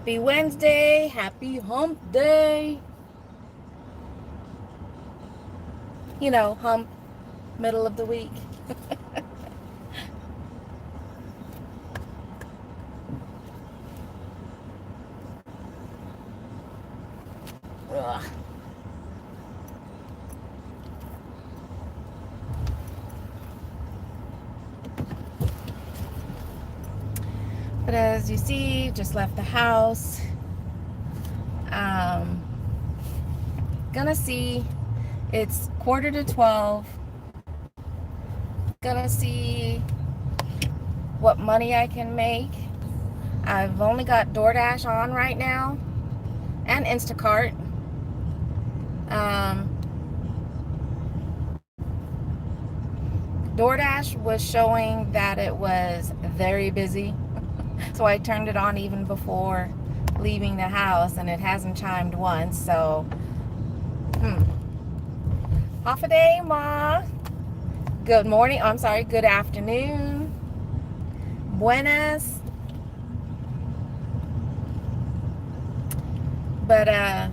Happy Wednesday. Happy hump day. You know, hump, middle of the week. Ugh. But as you see, just left the house. Gonna see, it's 11:45. Gonna see what money I can make. I've only got DoorDash on right now and Instacart. DoorDash was showing that it was very busy, so I turned it on even before leaving the house, and it hasn't chimed once. So, half a day, Ma. Good morning. I'm sorry. Good afternoon. Buenas. But I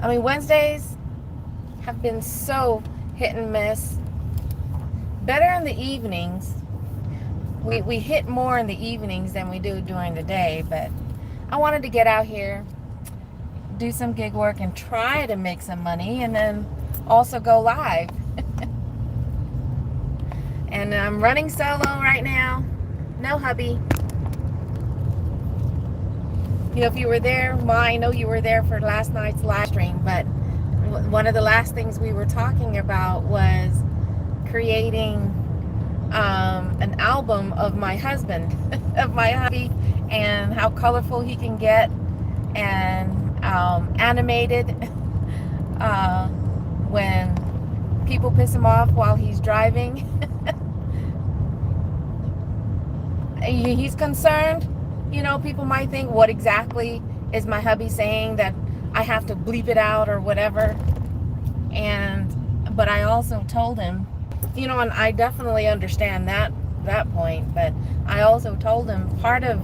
mean, Wednesdays have been so hit and miss. Better in the evenings. We hit more in the evenings than we do during the day, but I wanted to get out here, do some gig work, and try to make some money, and then also go live. And I'm running solo right now. No hubby. You know, if you were there, I know you were there for last night's live stream, but one of the last things we were talking about was creating an album of my husband, of my hubby, and how colorful he can get, and animated when people piss him off while he's driving. He's concerned. You know, people might think, what exactly is my hubby saying, that I have to bleep it out or whatever. But I also told him, you know, and I definitely understand that point, but I also told him part of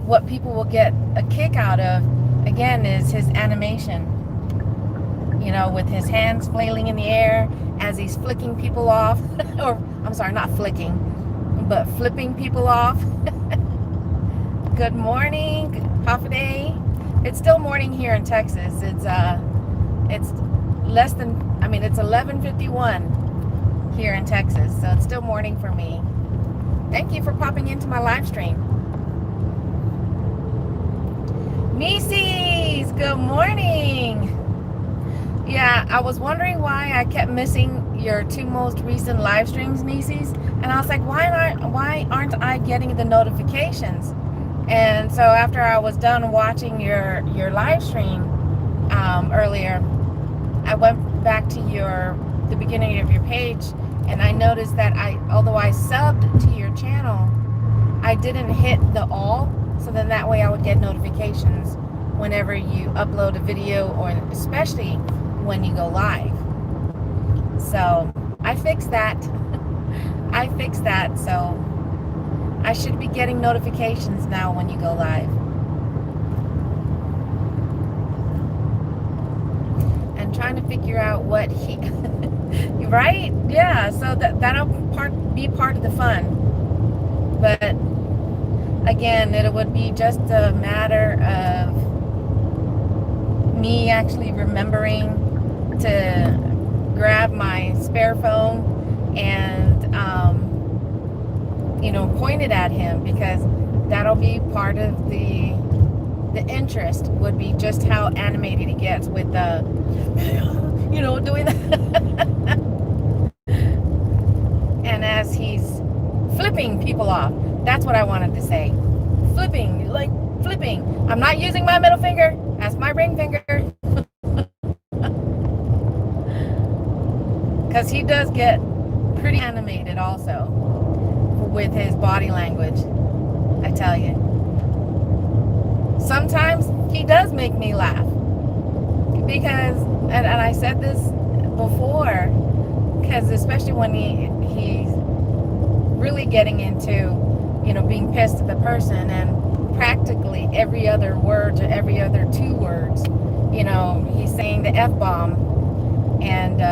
what people will get a kick out of, again, is his animation. You know, with his hands flailing in the air as he's flicking people off, or I'm sorry, not flicking, but flipping people off. Good morning, half a day. It's still morning here in Texas. It's less than, it's 11:51 here in Texas, so it's still morning for me. Thank you for popping into my live stream. Macy's, good morning. Yeah, I was wondering why I kept missing your two most recent live streams, Macy's, and I was like, why aren't I getting the notifications? And so after I was done watching your live stream earlier, I went back to the beginning of your page, and I noticed that although I subbed to your channel, I didn't hit the all, so then that way I would get notifications whenever you upload a video, or especially when you go live. So I fixed that. So I should be getting notifications now when you go live. And trying to figure out what right? Yeah, so that'll be part of the fun. But again, it would be just a matter of me actually remembering to grab my spare phone and point it at him, because that'll be part of the interest, would be just how animated he gets with the doing that. And as he's flipping people off, that's what I wanted to say. Flipping. I'm not using my middle finger. That's my ring finger. Because he does get pretty animated also with his body language, I tell you. Sometimes he does make me laugh, because, and I said this before, because especially when he really getting into, being pissed at the person, and practically every other word to every other 2 words, he's saying the F-bomb, and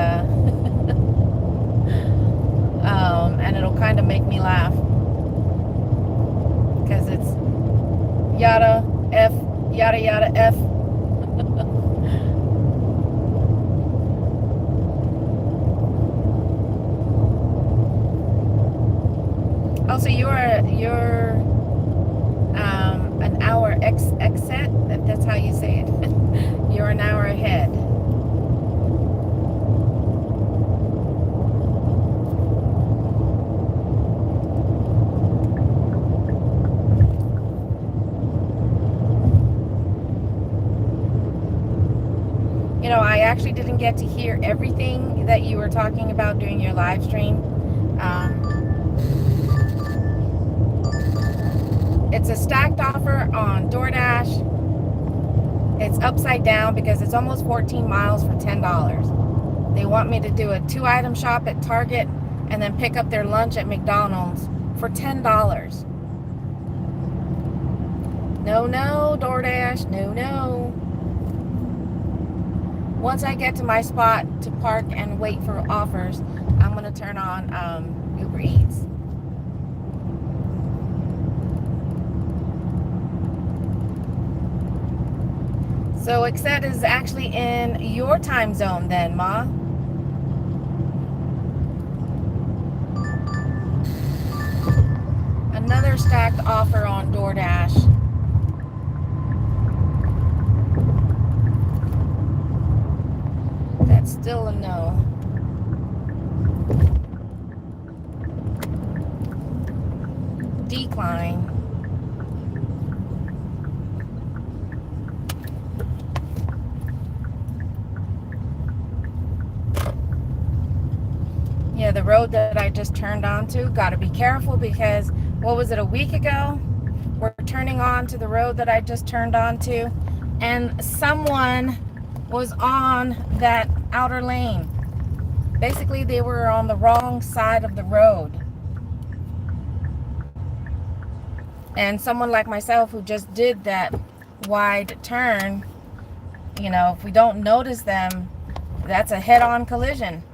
and it'll kind of make me laugh because it's yada F, yada yada F. Also, you're an hour exet. That's how you say it. You're an hour ahead. I actually didn't get to hear everything that you were talking about during your live stream. It's a stacked offer on DoorDash. It's upside down because it's almost 14 miles for $10. They want me to do a 2-item shop at Target and then pick up their lunch at McDonald's for $10. No, DoorDash, no. Once I get to my spot to park and wait for offers, I'm going to turn on Uber Eats. So Exet is actually in your time zone then, Ma. Another stacked offer on DoorDash. That's still a no. Decline. Yeah, the road that I just turned onto, got to be careful because, what was it, a week ago? We're turning on to the road that I just turned onto, and someone was on that outer lane. Basically, they were on the wrong side of the road. And someone like myself who just did that wide turn, if we don't notice them, that's a head-on collision.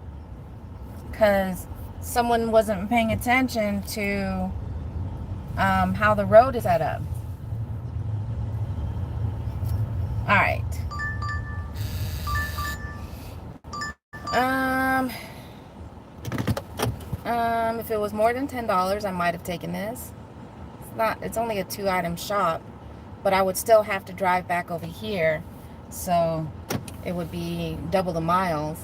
Because someone wasn't paying attention to how the road is set up. All right. If it was more than $10, I might have taken this. It's only a 2-item shop, but I would still have to drive back over here, so it would be double the miles.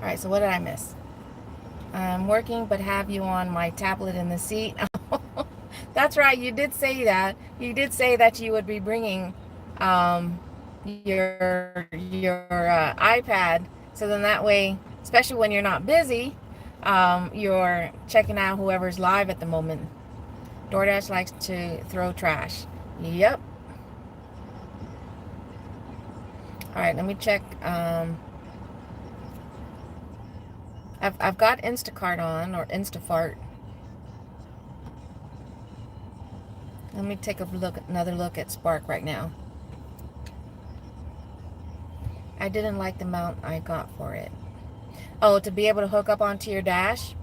All right, so what did I miss? I'm working, but have you on my tablet in the seat. That's right, you did say that. You did say that you would be bringing your iPad, so then that way, especially when you're not busy, you're checking out whoever's live at the moment. DoorDash likes to throw trash. Yep. All right, let me check. I've got Instacart on, or Instafart. Let me take another look at Spark right now. I didn't like the amount I got for it. Oh, to be able to hook up onto your dash?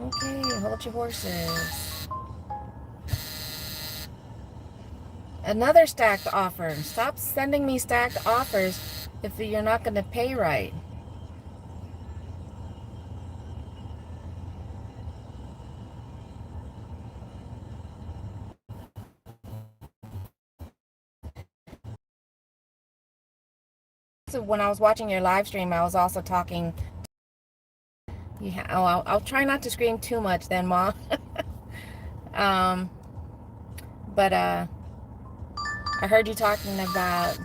Okay, hold your horses. Another stacked offer. Stop sending me stacked offers if you're not going to pay right. So when I was watching your live stream, I was also talking. I'll try not to scream too much then, Mom. But I heard you talking about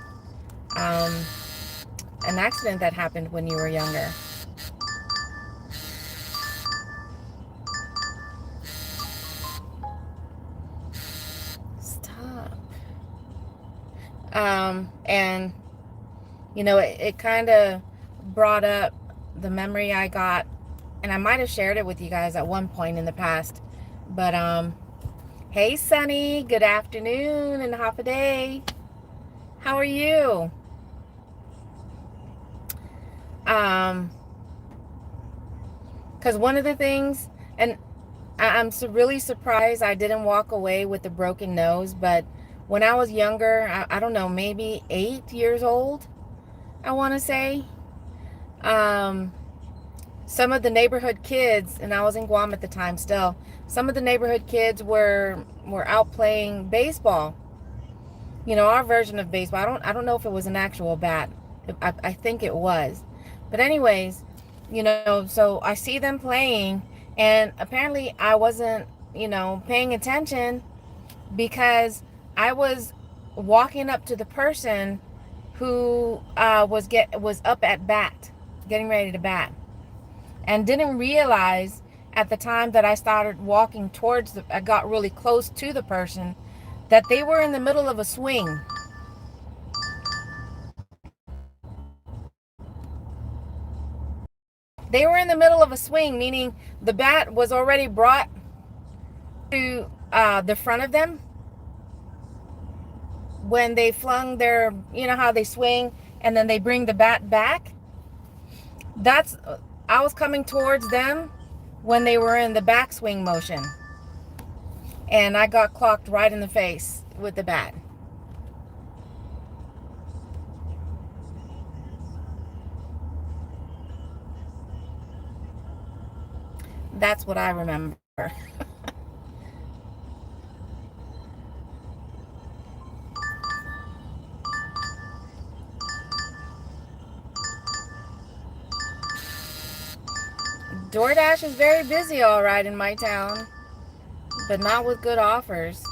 an accident that happened when you were younger. Stop. And it kind of brought up the memory I got, and I might have shared it with you guys at one point in the past. But hey Sunny, good afternoon and half a day. How are you? Because one of the things, and I'm really surprised I didn't walk away with a broken nose, but when I was younger, I don't know, maybe 8 years old, I want to say, um, some of the neighborhood kids, and I was in Guam at the time still, some of the neighborhood kids were out playing baseball. Our version of baseball. I don't know if it was an actual bat. I think it was. But anyways, so I see them playing, and apparently I wasn't, paying attention because I was walking up to the person who was up at bat, getting ready to bat, and didn't realize at the time that I started walking I got really close to the person, that they were in the middle of a swing. They were in the middle of a swing, meaning the bat was already brought to the front of them when they flung their, how they swing and then they bring the bat back. I was coming towards them when they were in the backswing motion, and I got clocked right in the face with the bat. That's what I remember. DoorDash is very busy, all right, in my town, but not with good offers.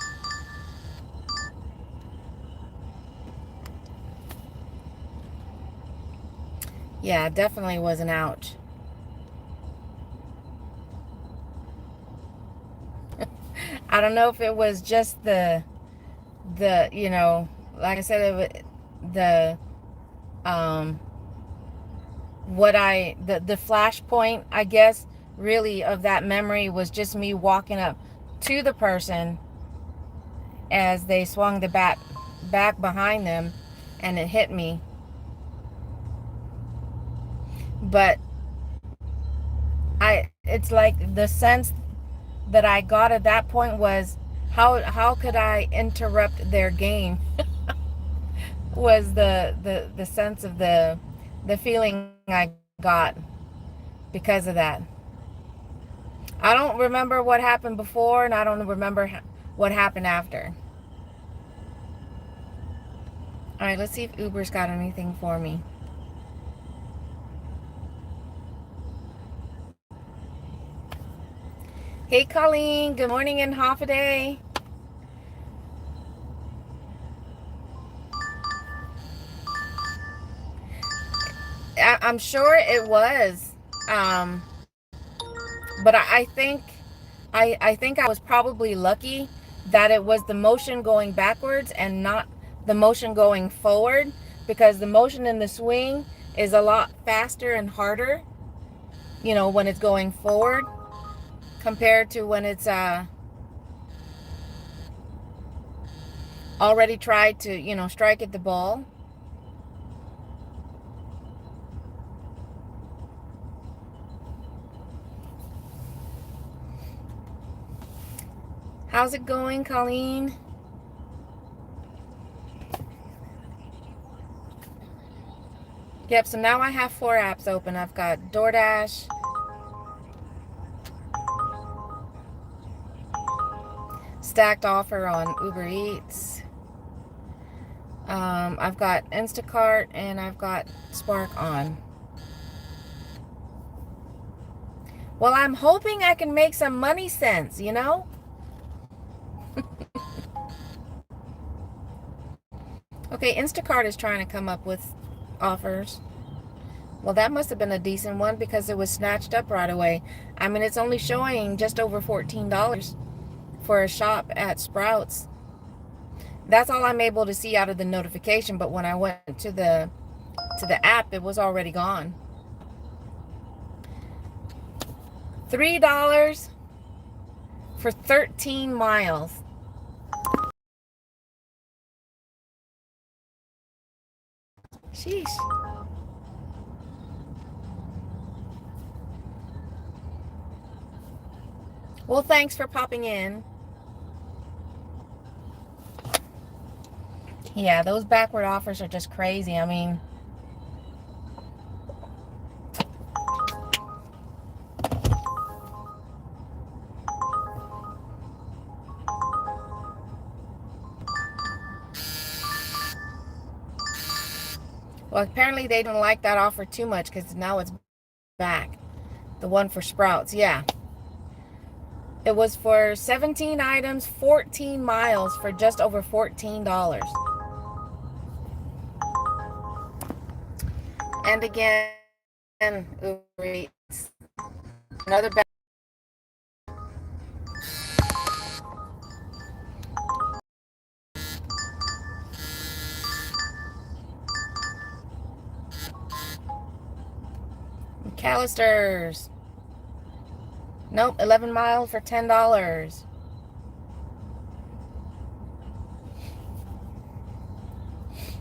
Yeah, definitely was an ouch. I don't know if it was just like I said, the the flashpoint, I guess, really of that memory was just me walking up to the person as they swung the bat back behind them, and it hit me. But it's like the sense that I got at that point was, how could I interrupt their game? Was the sense of the feeling I got because of that. I don't remember what happened before, and I don't remember what happened after. All right, let's see if Uber's got anything for me. Hey Colleen, good morning and half a day. I'm sure it was, but I think I was probably lucky that it was the motion going backwards and not the motion going forward, because the motion in the swing is a lot faster and harder, when it's going forward compared to when it's already tried to, strike at the ball. How's it going, Colleen? Yep, so now I have 4 apps open. I've got DoorDash, stacked offer on Uber Eats. I've got Instacart, and I've got Spark on. Well, I'm hoping I can make some money sense, Okay, Instacart is trying to come up with offers. Well, that must have been a decent one because it was snatched up right away. I mean, it's only showing just over $14 for a shop at Sprouts. That's all I'm able to see out of the notification, but when I went to the app, it was already gone. $3 for 13 miles. Sheesh. Well, thanks for popping in. Yeah, those backward offers are just crazy. I mean, well, apparently they don't like that offer too much because now it's back. The one for Sprouts, yeah. It was for 17 items, 14 miles for just over $14. And again, Uber Eats. Another back. McAllister's. Nope, 11 miles for $10.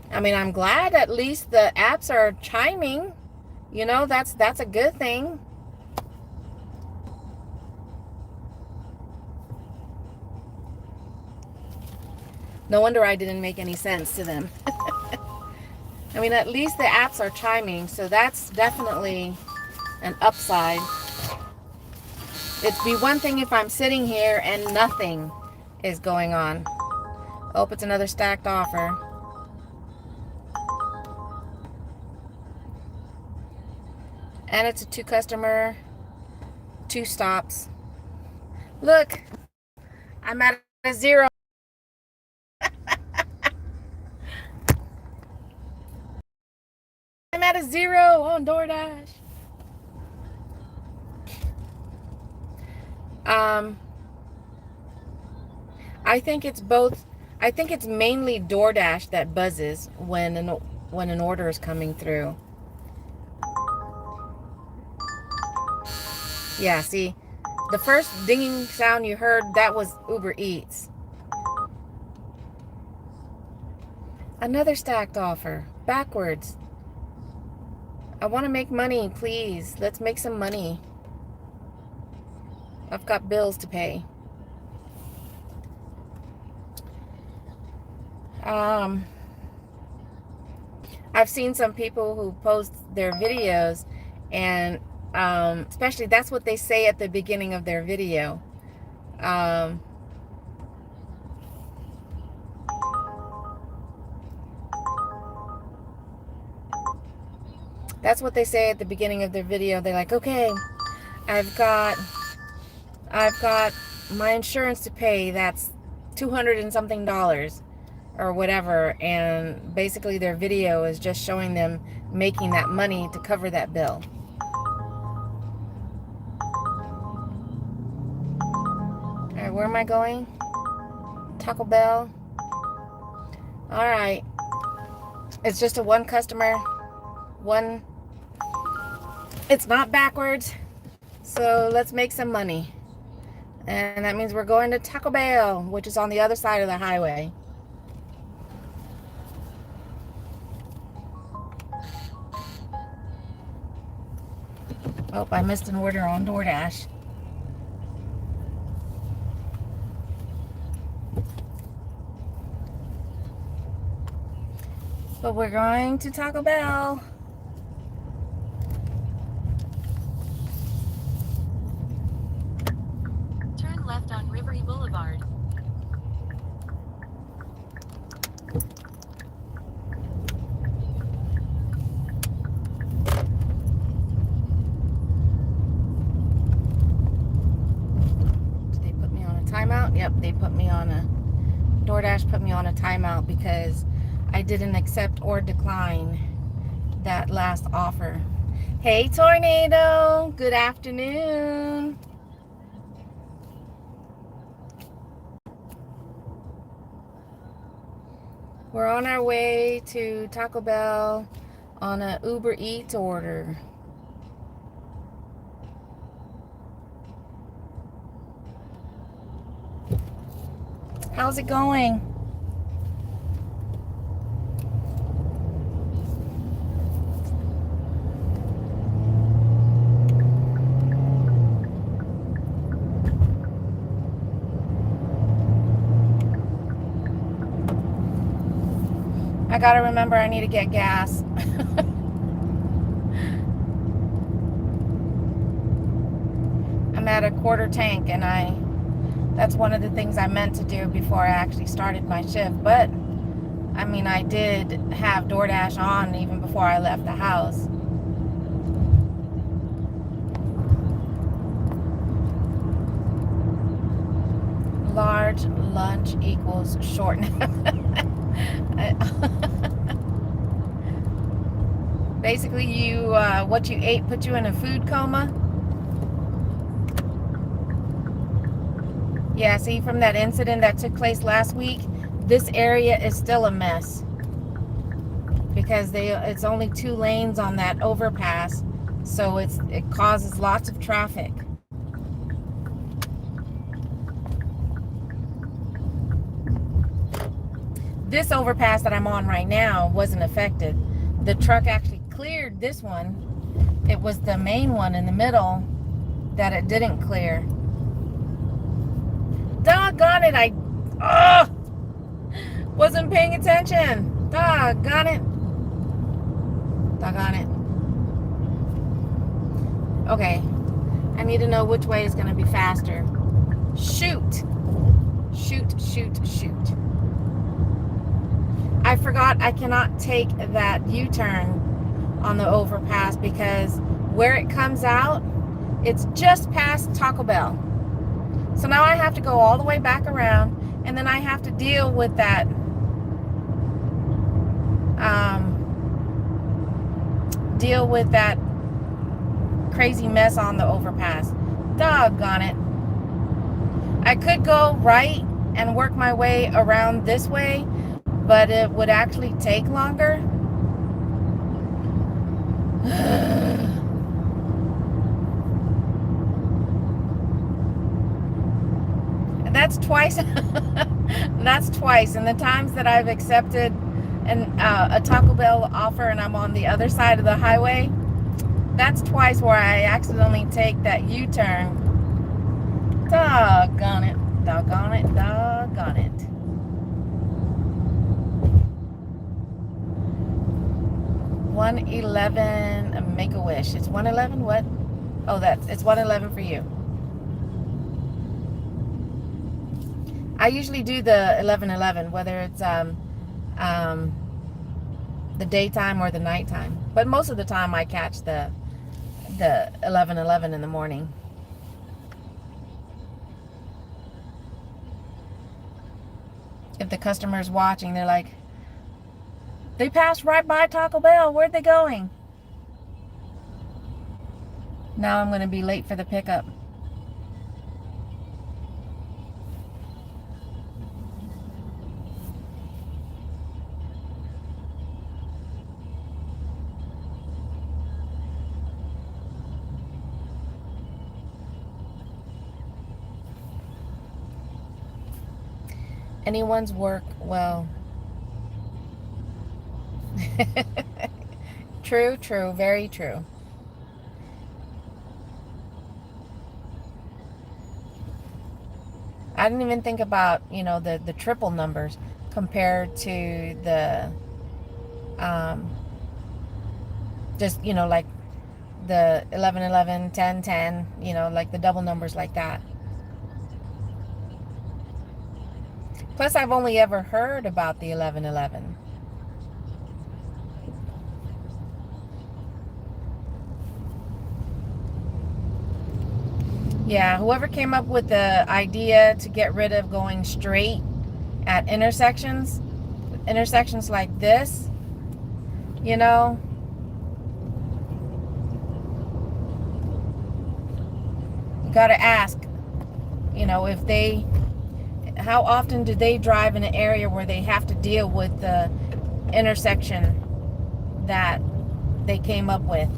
I mean, I'm glad at least the apps are chiming. You know, that's a good thing. No wonder I didn't make any sense to them. I mean, at least the apps are chiming, so that's definitely an upside. It'd be one thing if I'm sitting here and nothing is going on. Oh, it's another stacked offer. And it's a 2 customer, 2 stops. Look, I'm at a 0. I'm at a 0 on DoorDash. I think it's both. I think it's mainly DoorDash that buzzes when an order is coming through. Yeah, see, the first dinging sound you heard, that was Uber Eats. Another stacked offer. Backwards. I want to make money, please. Let's make some money. I've got bills to pay. I've seen some people who post their videos, and especially that's what they say at the beginning of their video. That's what they say at the beginning of their video. They're like, okay, I've got my insurance to pay. That's $200 and something or whatever. And basically their video is just showing them making that money to cover that bill. All right, where am I going? Taco Bell. All right. It's just a 1 customer. One. It's not backwards. So let's make some money. And that means we're going to Taco Bell, which is on the other side of the highway. Oh, I missed an order on DoorDash. But we're going to Taco Bell. Turn left on Rivery Boulevard. Did they put me on a timeout? Yep, they put me on a... DoorDash put me on a timeout because I didn't accept or decline that last offer. Hey, Tornado. Good afternoon. We're on our way to Taco Bell on a Uber Eats order. How's it going? I gotta remember I need to get gas. I'm at a quarter tank, and that's one of the things I meant to do before I actually started my shift. But I mean, I did have DoorDash on even before I left the house. Large lunch equals short nap. Basically, what you ate put you in a food coma. Yeah, see, from that incident that took place last week, this area is still a mess because it's only 2 lanes on that overpass, so it causes lots of traffic. This overpass that I'm on right now wasn't affected. The truck actually cleared this one. It was the main one in the middle that it didn't clear. Doggone it, I wasn't paying attention. Doggone it. Okay, I need to know which way is going to be faster. Shoot. I forgot I cannot take that U-turn on the overpass because where it comes out, it's just past Taco Bell. So now I have to go all the way back around, and then I have to deal with that crazy mess on the overpass. Doggone it. I could go right and work my way around this way, but it would actually take longer. That's twice. That's twice. And the times that I've accepted a Taco Bell offer and I'm on the other side of the highway, that's twice where I accidentally take that U-turn. Doggone it. 111 Make-A-Wish. It's 111 what? Oh, it's 111 for you. I usually do the 11:11, whether it's the daytime or the nighttime. But most of the time I catch the 11:11 in the morning. If the customer's watching, they're like, they passed right by Taco Bell. Where'd they going? Now I'm going to be late for the pickup. Anyone's work, well. True, very true. I didn't even think about, the triple numbers compared to the, just, like the 11:11, 10:10, like the double numbers like that. Plus, I've only ever heard about the 11:11. Yeah, whoever came up with the idea to get rid of going straight at intersections like this, you gotta ask, if they how often do they drive in an area where they have to deal with the intersection that they came up with?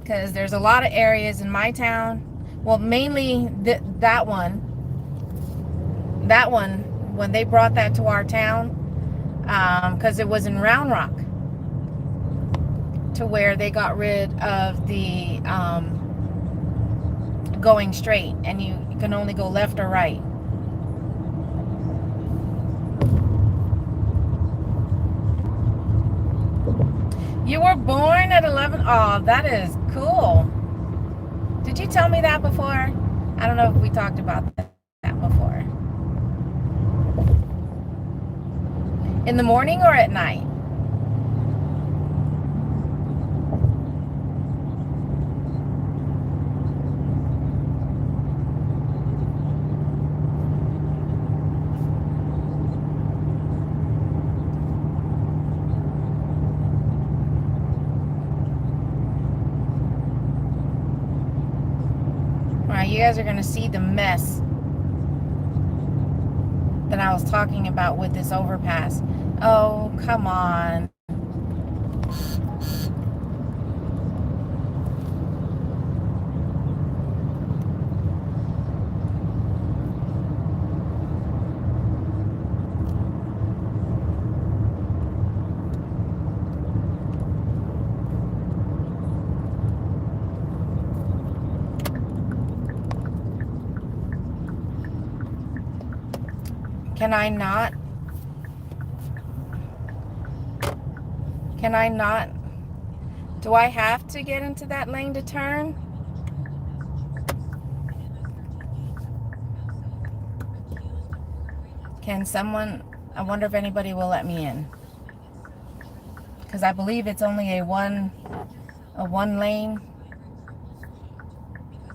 Because there's a lot of areas in my town, well, mainly that one, when they brought that to our town, because it was in Round Rock, to where they got rid of the going straight, and you can only go left or right. You were born at 11. Oh, that is cool. Did you tell me that before? I don't know if we talked about that before. In the morning or at night? You guys are going to see the mess that I was talking about with this overpass. Oh, come on. Can I not? Can I not? Do I have to get into that lane to turn? Can someone, I wonder if anybody will let me in. Because I believe it's only a one lane.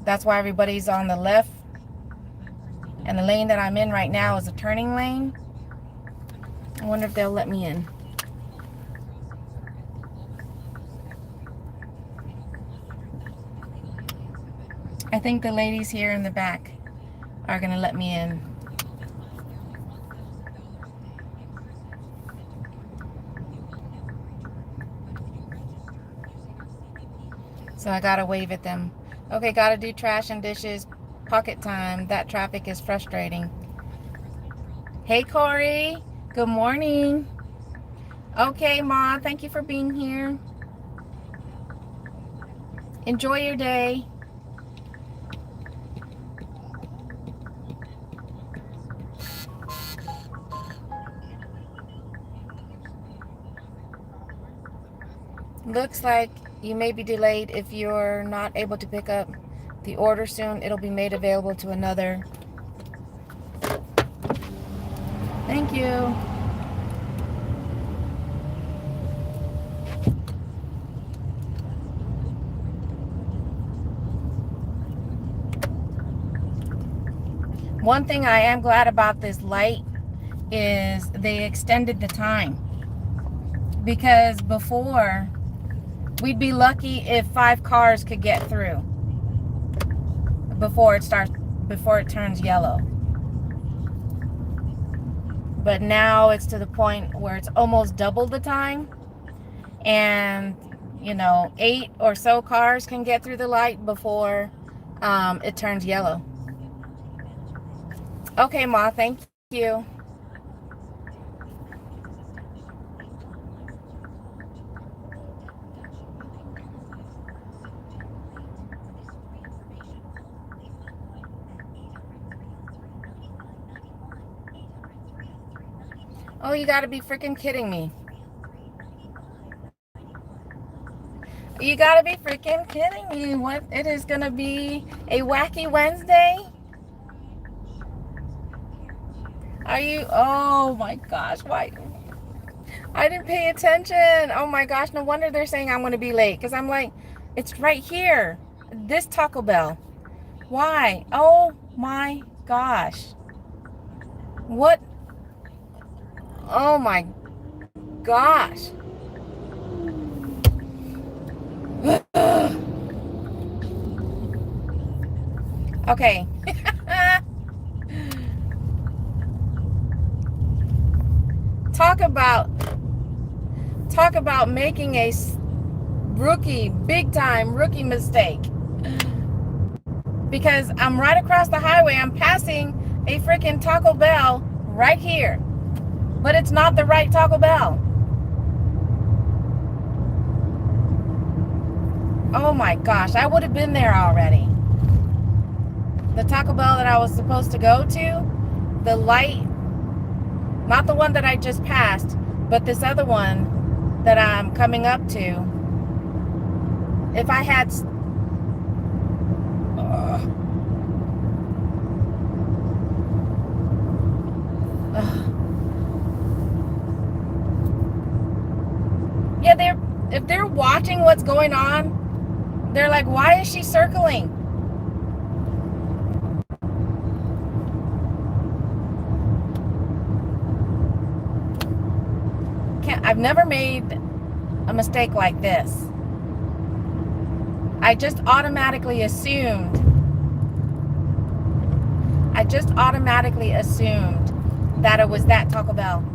That's why everybody's on the left. And the lane that I'm in right now is a turning lane. I wonder if they'll let me in. I think the ladies here in the back are going to let me in. So I got to wave at them. Okay, got to do trash and dishes. Pocket time. That traffic is frustrating. Hey, Corey. Good morning. Okay, Ma. Thank you for being here. Enjoy your day. Looks like you may be delayed. If you're not able to pick up the order soon, it'll be made available to another. Thank you. One thing I am glad about this light is they extended the time. Because before, we'd be lucky if 5 cars could get through before it turns yellow. But now it's to the point where it's almost double the time, and 8 or so cars can get through the light before it turns yellow. Okay, Ma, thank you. Oh, you gotta be freaking kidding me. You gotta be freaking kidding me. What? It is gonna be a wacky Wednesday? Are you? Oh my gosh, why? I didn't pay attention. Oh my gosh, no wonder they're saying I'm gonna be late. Because I'm like, it's right here. This Taco Bell. Why? Oh my gosh. What? Oh my gosh. Okay. talk about making a big time rookie mistake. Because I'm right across the highway. I'm passing a freaking Taco Bell right here. But it's not the right Taco Bell. Oh my gosh, I would have been there already. The Taco Bell that I was supposed to go to, the light, not the one that I just passed, but this other one that I'm coming up to. If I had... Yeah, if they're watching what's going on, they're like, why is she circling? I've never made a mistake like this. I just automatically assumed that it was that Taco Bell.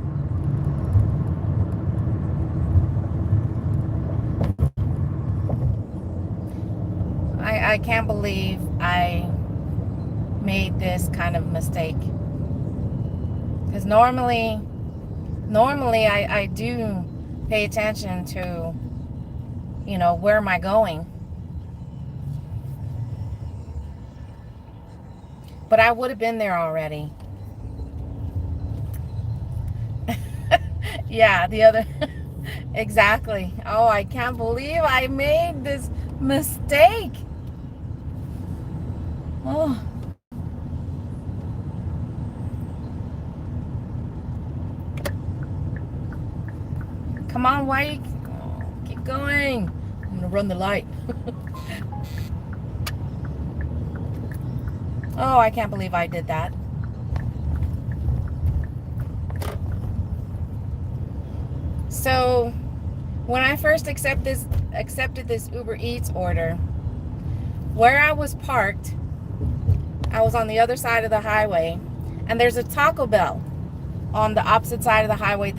I can't believe I made this kind of mistake. Because normally I do pay attention to, you know, where am I going. But I would have been there already. Yeah, the other... Exactly. Oh, I can't believe I made this mistake. Oh. Come on, why you... keep going. I'm gonna run the light. Oh, I can't believe I did that. So, when I first accepted this Uber Eats order, where I was parked, I was on the other side of the highway, and there's a Taco Bell on the opposite side of the highway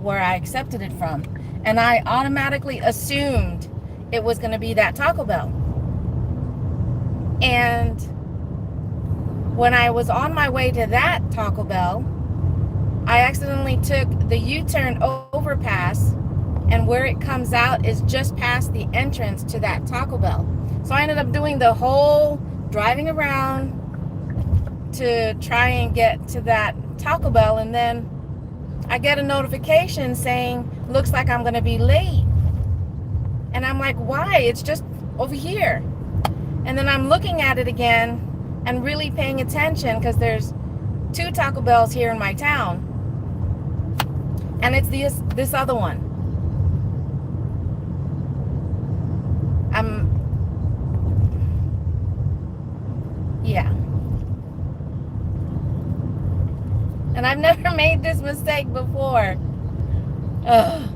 where I accepted it from. And I automatically assumed it was going to be that Taco Bell. And when I was on my way to that Taco Bell, I accidentally took the U-turn overpass, and where it comes out is just past the entrance to that Taco Bell. So I ended up doing the whole driving around to try and get to that Taco Bell, and then I get a notification saying, looks like I'm gonna be late. And I'm like, why? It's just over here. And then I'm looking at it again and really paying attention, because there's 2 Taco Bells here in my town. And it's this other one. Yeah. And I've never made this mistake before. Ugh.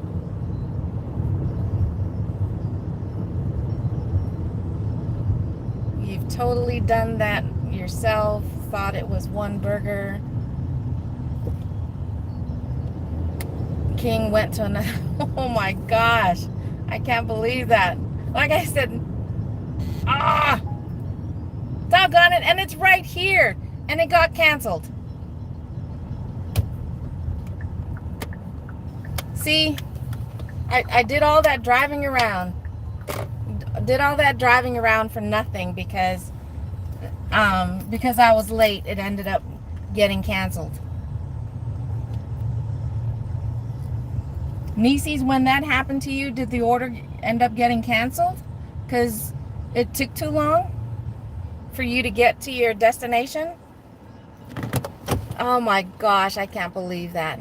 You've totally done that yourself. Thought it was one burger. King went to another. Oh my gosh. I can't believe that. Like I said, doggone it. And it's right here. And it got canceled. See, I did all that driving around. Did all that driving around for nothing because I was late. It ended up getting canceled. Nieces, when that happened to you, did the order end up getting canceled? Because it took too long for you to get to your destination? Oh my gosh, I can't believe that.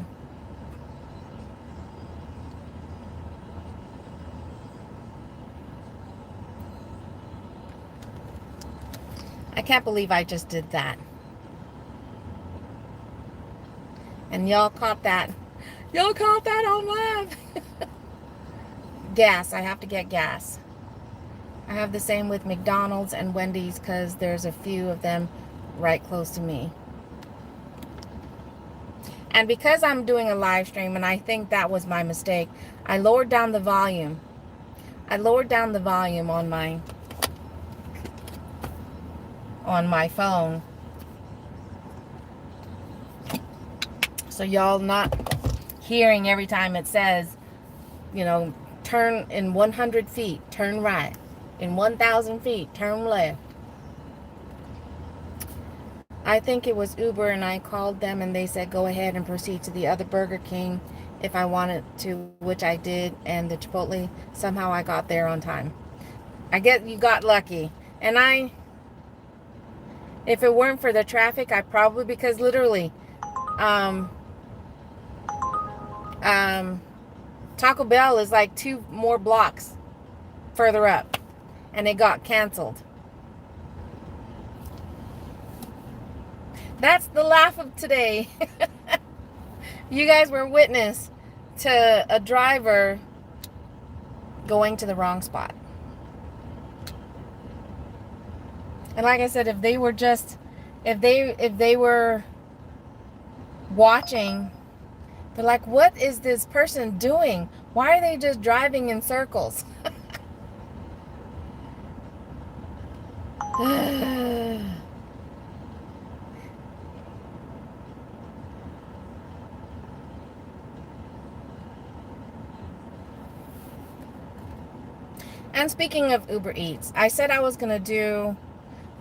I can't believe I just did that. And y'all caught that. Y'all caught that on live. Gas. I have to get gas. I have the same with McDonald's and Wendy's because there's a few of them right close to me. And because I'm doing a live stream, and I think that was my mistake, I lowered down the volume. I lowered down the volume on my phone, so y'all not hearing every time it says, you know, turn in 100 feet, turn right. In 1,000 feet, turn left. I think it was Uber, and I called them and they said go ahead and proceed to the other Burger King if I wanted to, which I did, and the Chipotle, somehow I got there on time. I guess you got lucky. And if it weren't for the traffic, I probably, because literally, Taco Bell is like 2 more blocks further up, and it got canceled. That's the laugh of today. You guys were witness to a driver going to the wrong spot. And like I said, if they were watching, they're like, what is this person doing? Why are they just driving in circles? And speaking of Uber Eats, I said I was going to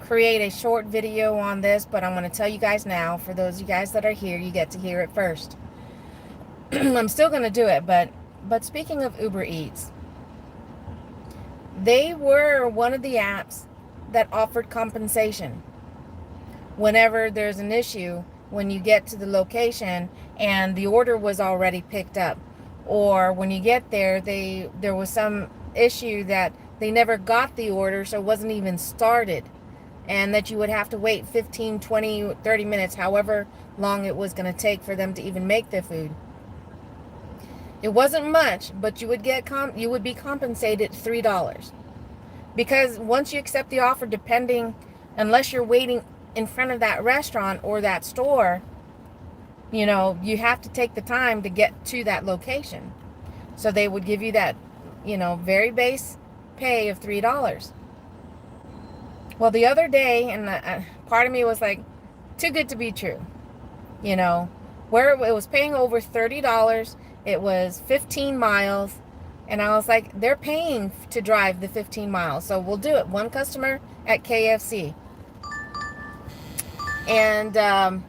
create a short video on this, but I'm going to tell you guys now. For those of you guys that are here, you get to hear it first. I'm still going to do it, but speaking of Uber Eats, they were one of the apps that offered compensation whenever there's an issue when you get to the location and the order was already picked up, or when you get there there was some issue that they never got the order, so it wasn't even started, and that you would have to wait 15, 20, 30 minutes, however long it was going to take for them to even make the food. It wasn't much, but you would be compensated $3, because once you accept the offer, unless you're waiting in front of that restaurant or that store, you know, you have to take the time to get to that location. So they would give you that, you know, very base pay of $3. Well, the other day, and part of me was like, too good to be true, you know, where it was paying over $30. It was 15 miles, and I was like, they're paying to drive the 15 miles, so we'll do it. One customer at KFC. And as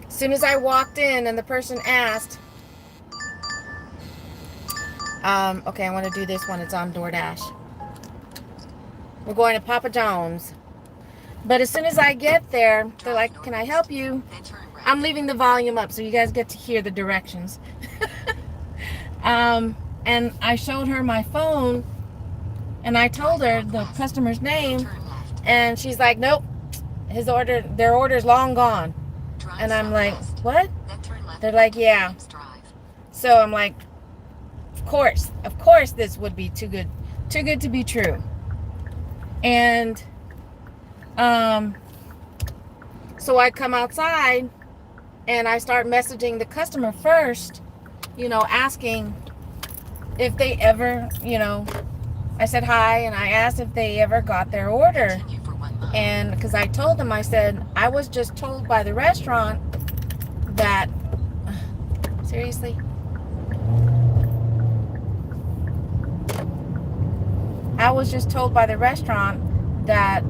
soon as I walked in and the person asked, okay, I want to do this one. It's on DoorDash. We're going to Papa John's. But as soon as I get there, they're like, can I help you? I'm leaving the volume up so you guys get to hear the directions. And I showed her my phone, and I told her the customer's name, and she's like, nope, their order's long gone. And I'm like, what? They're like, yeah. So I'm like, of course this would be too good to be true. And so I come outside and I start messaging the customer first, you know, asking if they ever, you know, I said hi, and I asked if they ever got their order. And because I told them, I said, I was just told by the restaurant that, seriously? I was just told by the restaurant that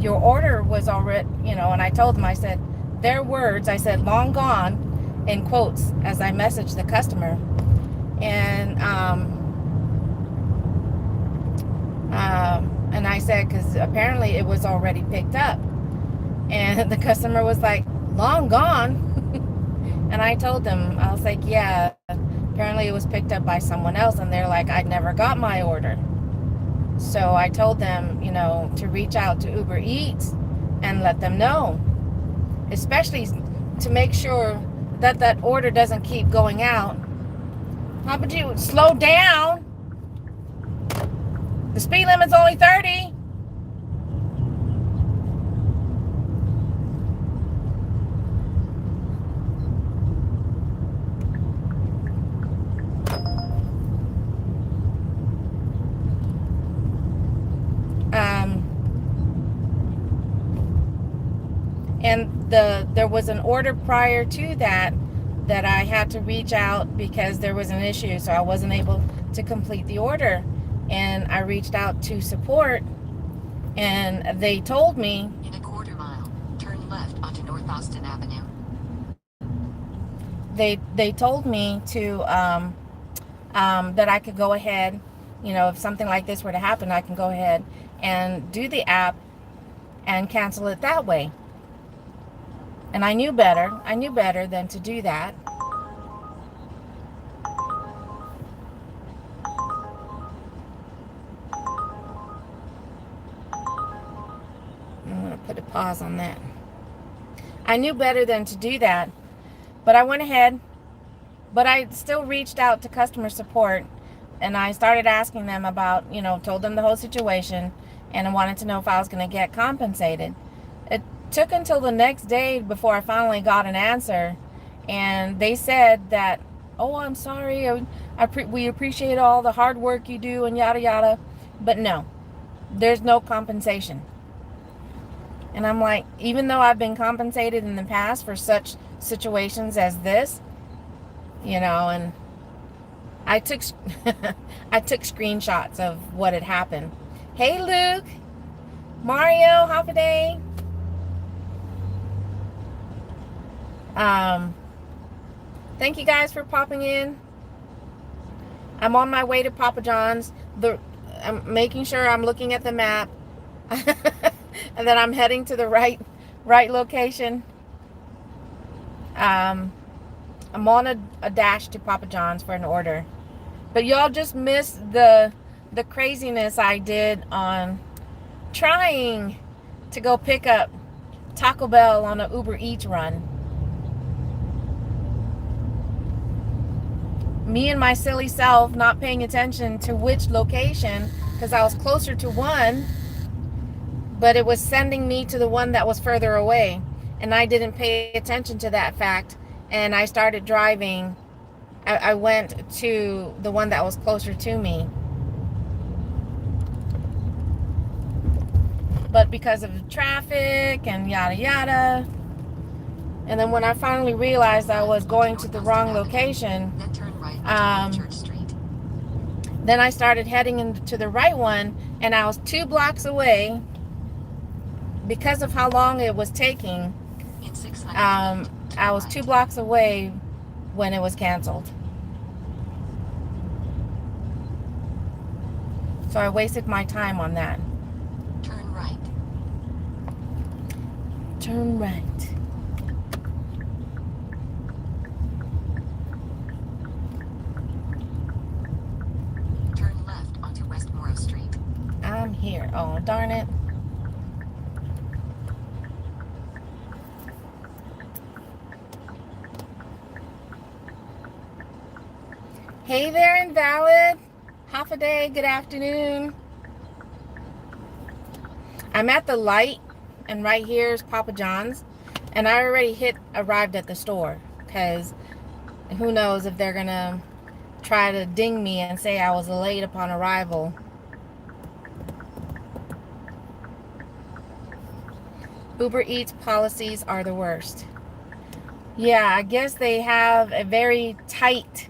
your order was already, you know, and I told them, I said, their words, I said, long gone, in quotes, as I messaged the customer. And I said, because apparently it was already picked up. And the customer was like, long gone? And I told them, I was like, yeah, apparently it was picked up by someone else. And they're like, I never got my order. So I told them, you know, to reach out to Uber Eats and let them know, especially to make sure that that order doesn't keep going out. How about you slow down? The speed limit's only 30. And there was an order prior to that I had to reach out because there was an issue, so I wasn't able to complete the order. And I reached out to support, and they told me, in a quarter mile, turn left onto North Austin Avenue. They told me to that I could go ahead, if something like this were to happen, I can go ahead and do the app and cancel it that way. And I knew better than to do that. I'm going to put a pause on that. I knew better than to do that, but I went ahead, but I still reached out to customer support, and I started asking them about, told them the whole situation, and I wanted to know if I was going to get compensated. It took until the next day before I finally got an answer, and they said that, oh, I'm sorry, we appreciate all the hard work you do and yada yada, but no, there's no compensation. And I'm like, even though I've been compensated in the past for such situations as this, and I took I took screenshots of what had happened. Hey Luke, Mario, half a day. Thank you guys for popping in. I'm on my way to Papa John's. I'm making sure I'm looking at the map. And then I'm heading to the right location. I'm on a dash to Papa John's for an order. But y'all just missed the craziness I did on trying to go pick up Taco Bell on an Uber Eats run. Me and my silly self not paying attention to which location, because I was closer to one, but it was sending me to the one that was further away, and I didn't pay attention to that fact, and I started driving. I went to the one that was closer to me, but because of traffic and yada yada, and then when I finally realized I was going to the wrong location, then I started heading into the right one, and I was 2 blocks away. Because of how long it was taking, I was 2 blocks away when it was canceled. So I wasted my time on that. Turn right. Turn right. Turn left onto Westmore Street. I'm here. Oh, darn it. Hey there, Invalid. Half a day, good afternoon. I'm at the light, and right here is Papa John's, and I already arrived at the store, because who knows if they're gonna try to ding me and say I was late upon arrival. Uber Eats policies are the worst. Yeah, I guess they have a very tight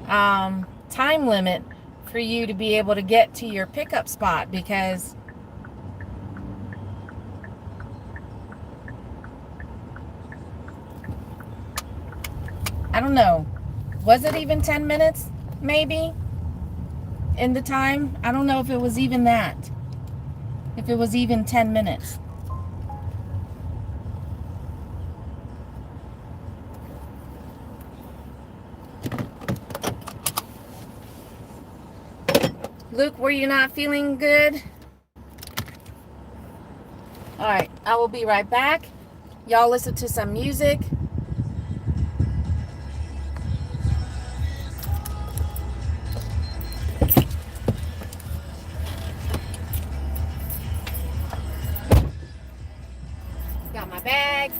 time limit for you to be able to get to your pickup spot, because I don't know, was it even 10 minutes maybe in the time? I don't know if it was even that, if it was even 10 minutes. Luke, were you not feeling good? All right, I will be right back. Y'all listen to some music. Got my bag.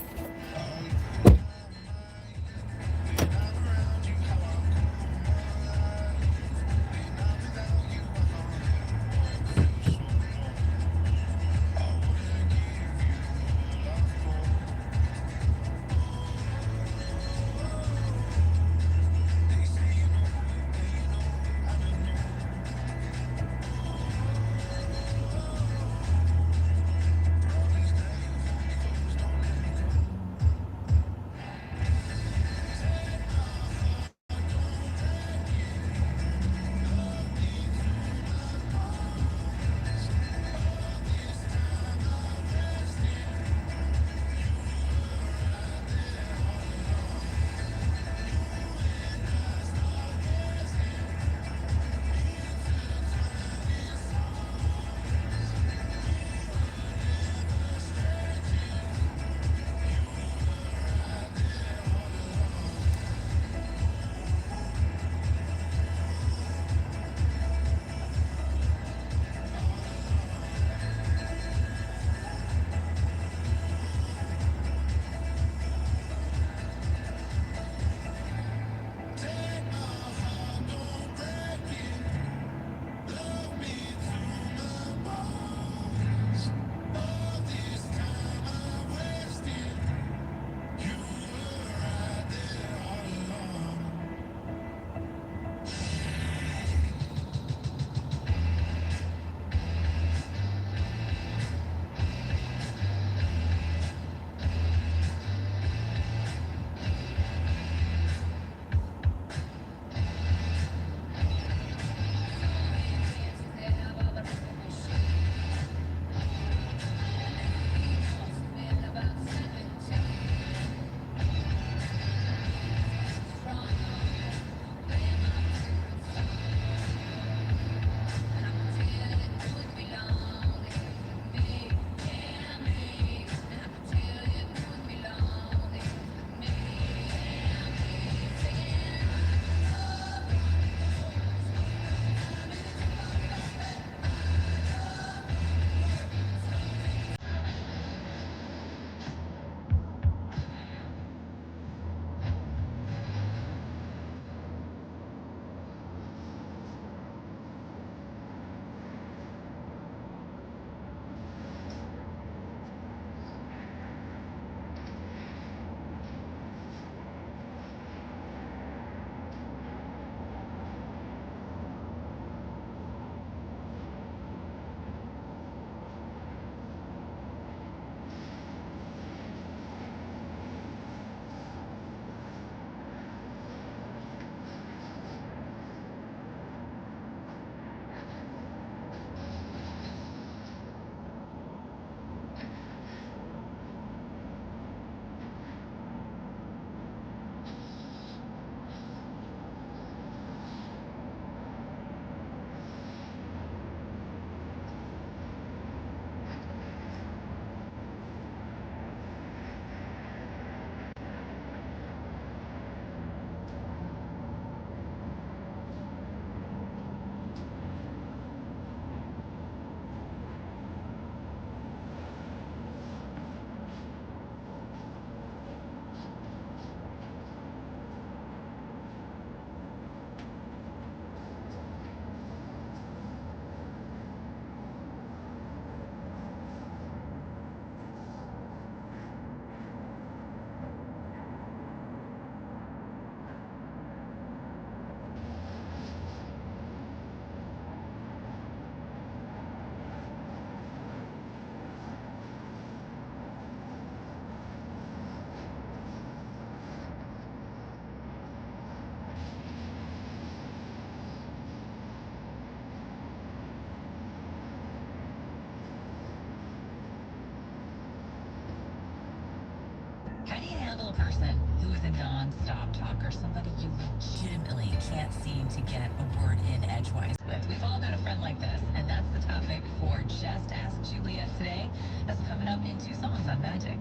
nonstop talker, somebody you legitimately can't seem to get a word in edgewise with. We've all got a friend like this, and that's the topic for Just Ask Julia today. That's coming up in 2 songs on Magic.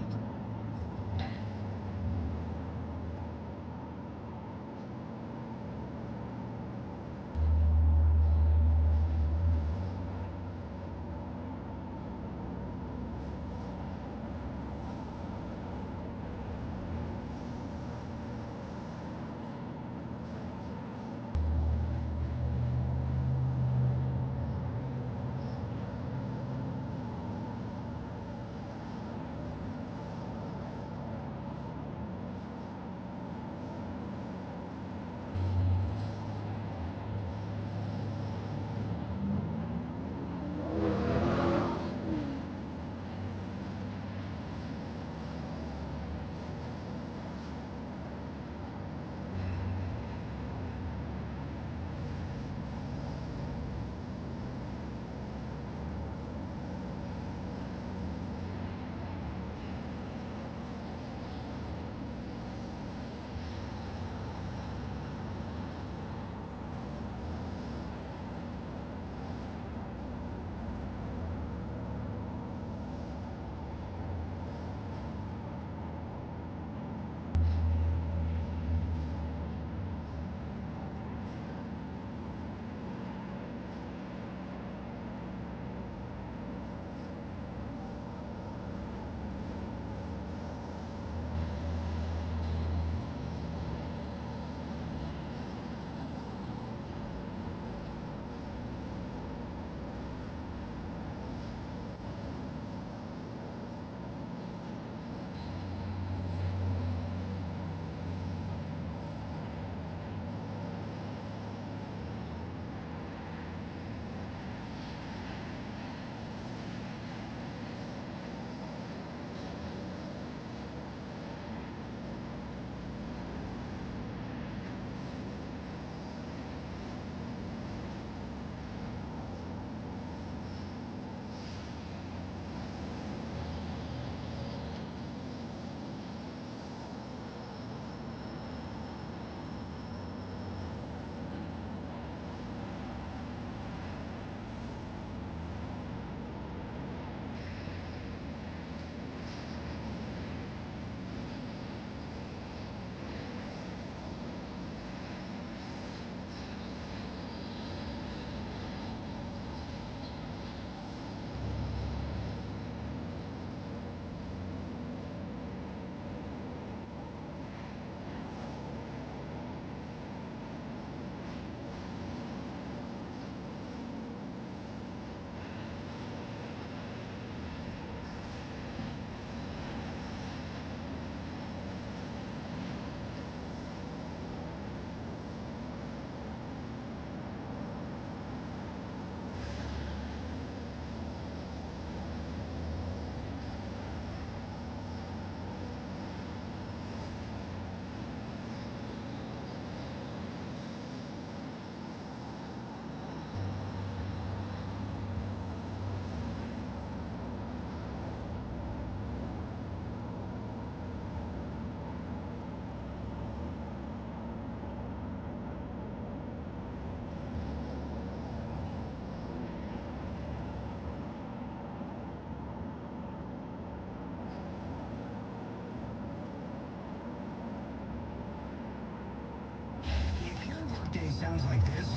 If your workday sounds like this,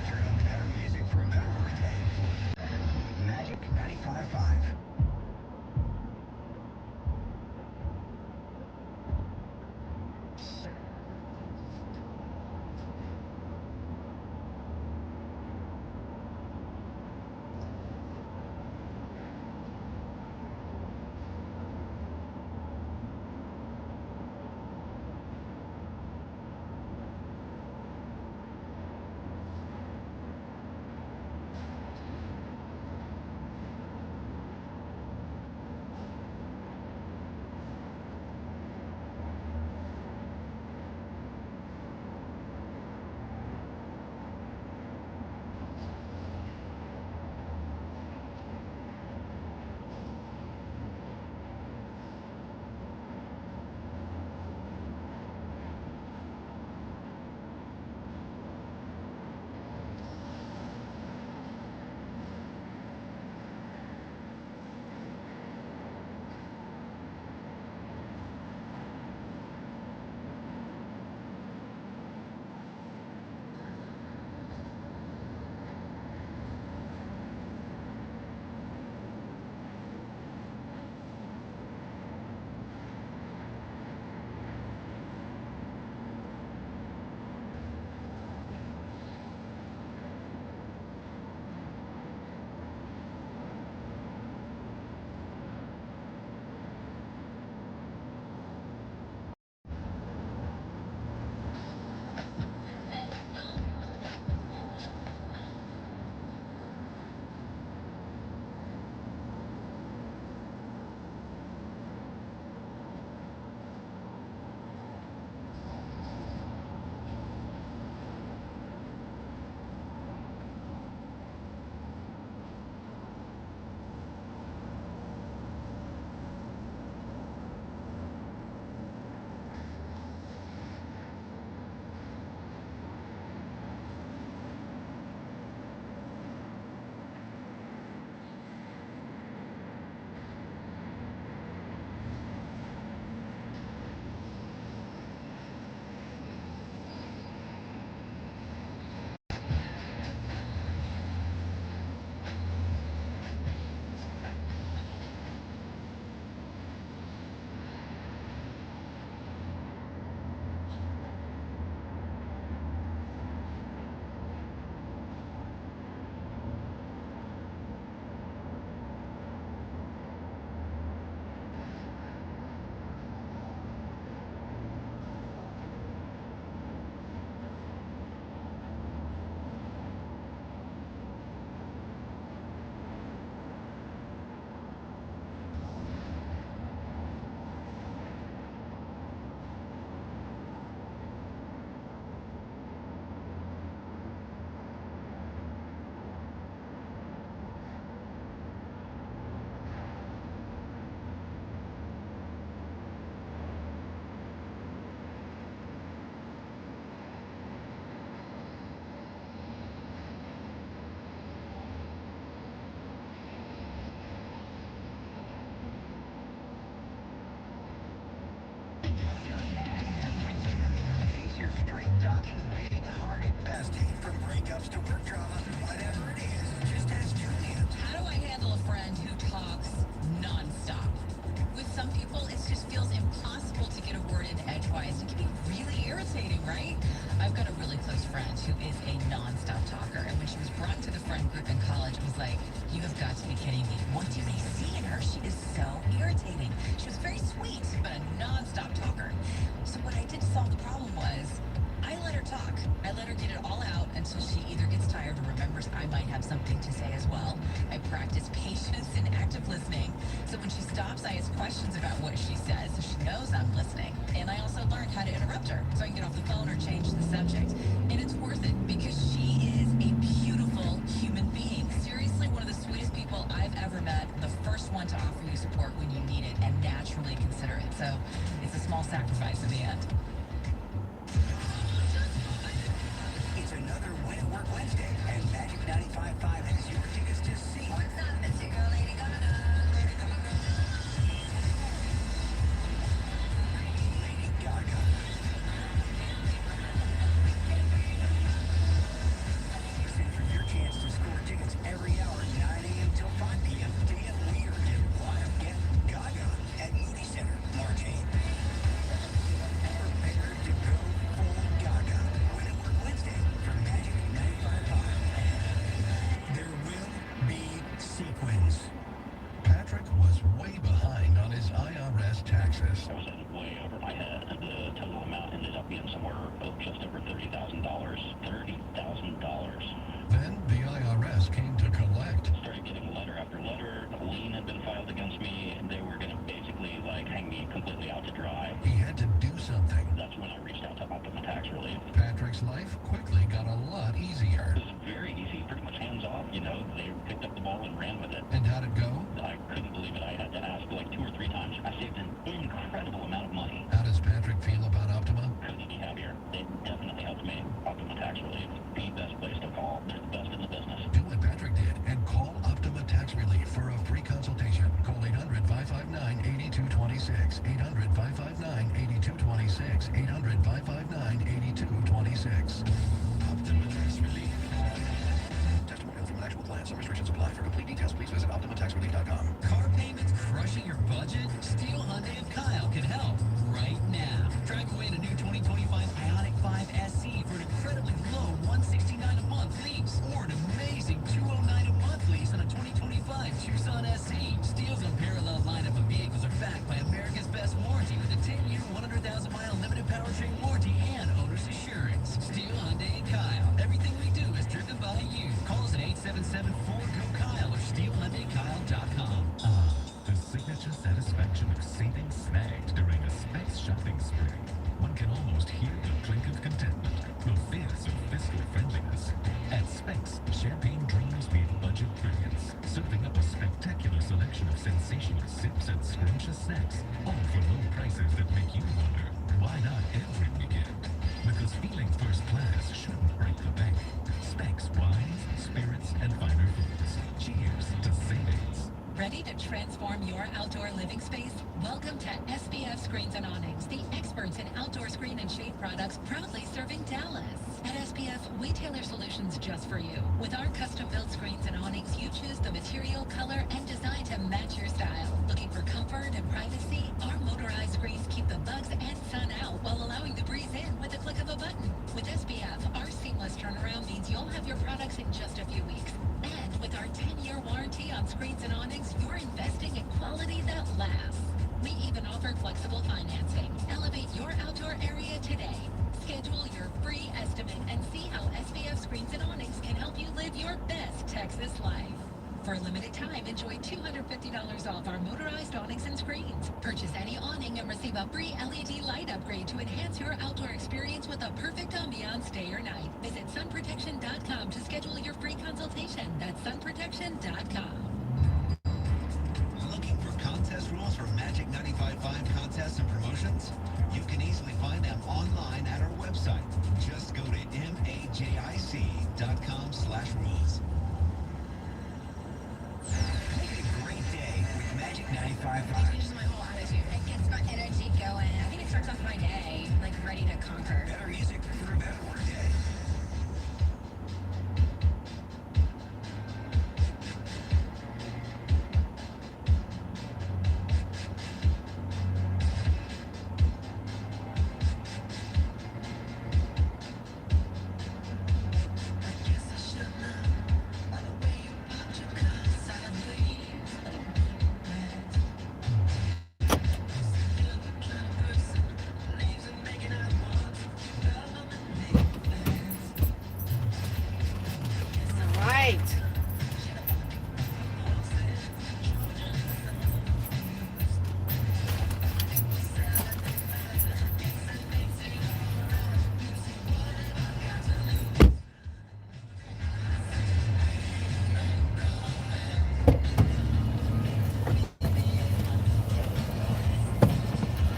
turn on better music for a better workday. Magic 95.5. Waiting hard at bestie. From breakups to work drama, whatever it is, just ask Julia. How do I handle a friend who talks nonstop? With some people, it just feels impossible to get a word in edgewise. It can be really irritating, right? I've got a really close friend who is a nonstop talker, and when she was brought to the friend group in college, I was like, you have got to be kidding me. What do they see in her? She is so irritating. She was very sweet, but a nonstop talker. So what I did to solve the problem was, I let her talk. I let her get it all out until she either gets tired or remembers I might have something to say as well. I practice patience and active listening. So when she stops, I ask questions about what she says so she knows I'm listening. And I also learned how to interrupt her so I can get off the phone or change the subject. And it's worth it because she is a beautiful human being. Seriously, one of the sweetest people I've ever met. The first one to offer you support when you need it and naturally consider it. So it's a small sacrifice in the end. It's another Win at Work Wednesday, and Magic 95.5 has your tickets to see. What's up, Mr. Girl Lady Gaga? Lady Gaga. Listen for your chance to score tickets every hour, 9 a.m. till 5 p.m. to get weird and wild. Get Gaga at Moody Center, March 8th. Prepare to go full Gaga. Win at Work Wednesday from Magic 95.5. There will be sequins. Patrick was way behind on his IRS taxes. I was in way over my head. The total amount ended up being somewhere just over $30,000. $30,000. Then the IRS came to collect. Started getting letter after letter. A lien had been filed against me, and they were going to basically hang me completely out to dry. He had to do something. That's when I reached out to Optima Tax Relief. Patrick's life quickly got a lot easier. It was very easy, pretty much hands off. They picked up the ball and ran with it. And how'd it go? I couldn't believe it. I had to ask 2 or 3 times. I saved an incredible amount of money. How does Patrick feel about Optima? Couldn't be happier. They definitely helped me. Optima Tax Relief, the best place to call. They're the best in the business. Do what Patrick did and call Optima Tax Relief for a free consultation. Call 800-559-8226. 800-559-8226. 800-559-8226. Optima Tax Relief. Testimonial from an actual client. Some restrictions apply. For complete details, please visit OptimaTaxRelief.com. Car payments crushing your budget? Steele Hyundai of Kyle can help right now. Drive away in a new 2025 Ioniq 5 SE for an incredibly low $169 a month lease, or an amazing $209 a month lease on a 2025 Tucson SE. Steele's unparalleled lineup of vehicles are backed by America's best warranty with a 10-year, 100,000-mile limited powertrain warranty and owner's assurance. Steele Hyundai and Kyle. Everything we do is driven by you. Call us at 877-4GO-KYLE or SteeleHyundaiKyle.com. The signature satisfaction of saving snagged during a Specs shopping spree. One can almost hear the clink of contentment, the fizz of fiscal friendliness. At Specs, champagne dreams meet budget brilliance, serving up a spectacular selection of sensational sips and scrumptious snacks, all for low prices that make you wonder, why not every weekend? Because feeling first class shouldn't break the bank. Specs wines, spirits, and finer foods. Cheers to savings. Ready to transform your outdoor living space? Welcome to SPF Screens and Awnings, the experts in outdoor screen and shade products proudly serving Dallas. At SPF, we tailor solutions just for you. With our custom-built screens and awnings, you choose the material, color, and design to match your style. Looking for comfort and privacy? Our motorized screens keep the bugs and sun out while allowing the breeze in with the click of a button. With SPF, our seamless turnaround means you'll have your products in just a few weeks. And with our 10-year warranty on screens and awnings, you're investing in quality that lasts. We even offer flexible financing. Elevate your outdoor area today. Schedule your free estimate and see how SPF Screens and Awnings can help you live your best Texas life. For a limited time, enjoy $250 off our motorized awnings and screens. Purchase any awning and receive a free LED light upgrade to enhance your outdoor experience with a perfect ambiance day or night. Visit sunprotection.com to schedule your free consultation. That's sunprotection.com. Looking for contest rules for Magic 95.5 contests and promotions? You can easily find them online at our website. Just go to majic.com/rules. Make it a great day with Magic 95.5. It changes my whole attitude. It gets my energy going. I think it starts off my day, ready to conquer. Better music for a better world.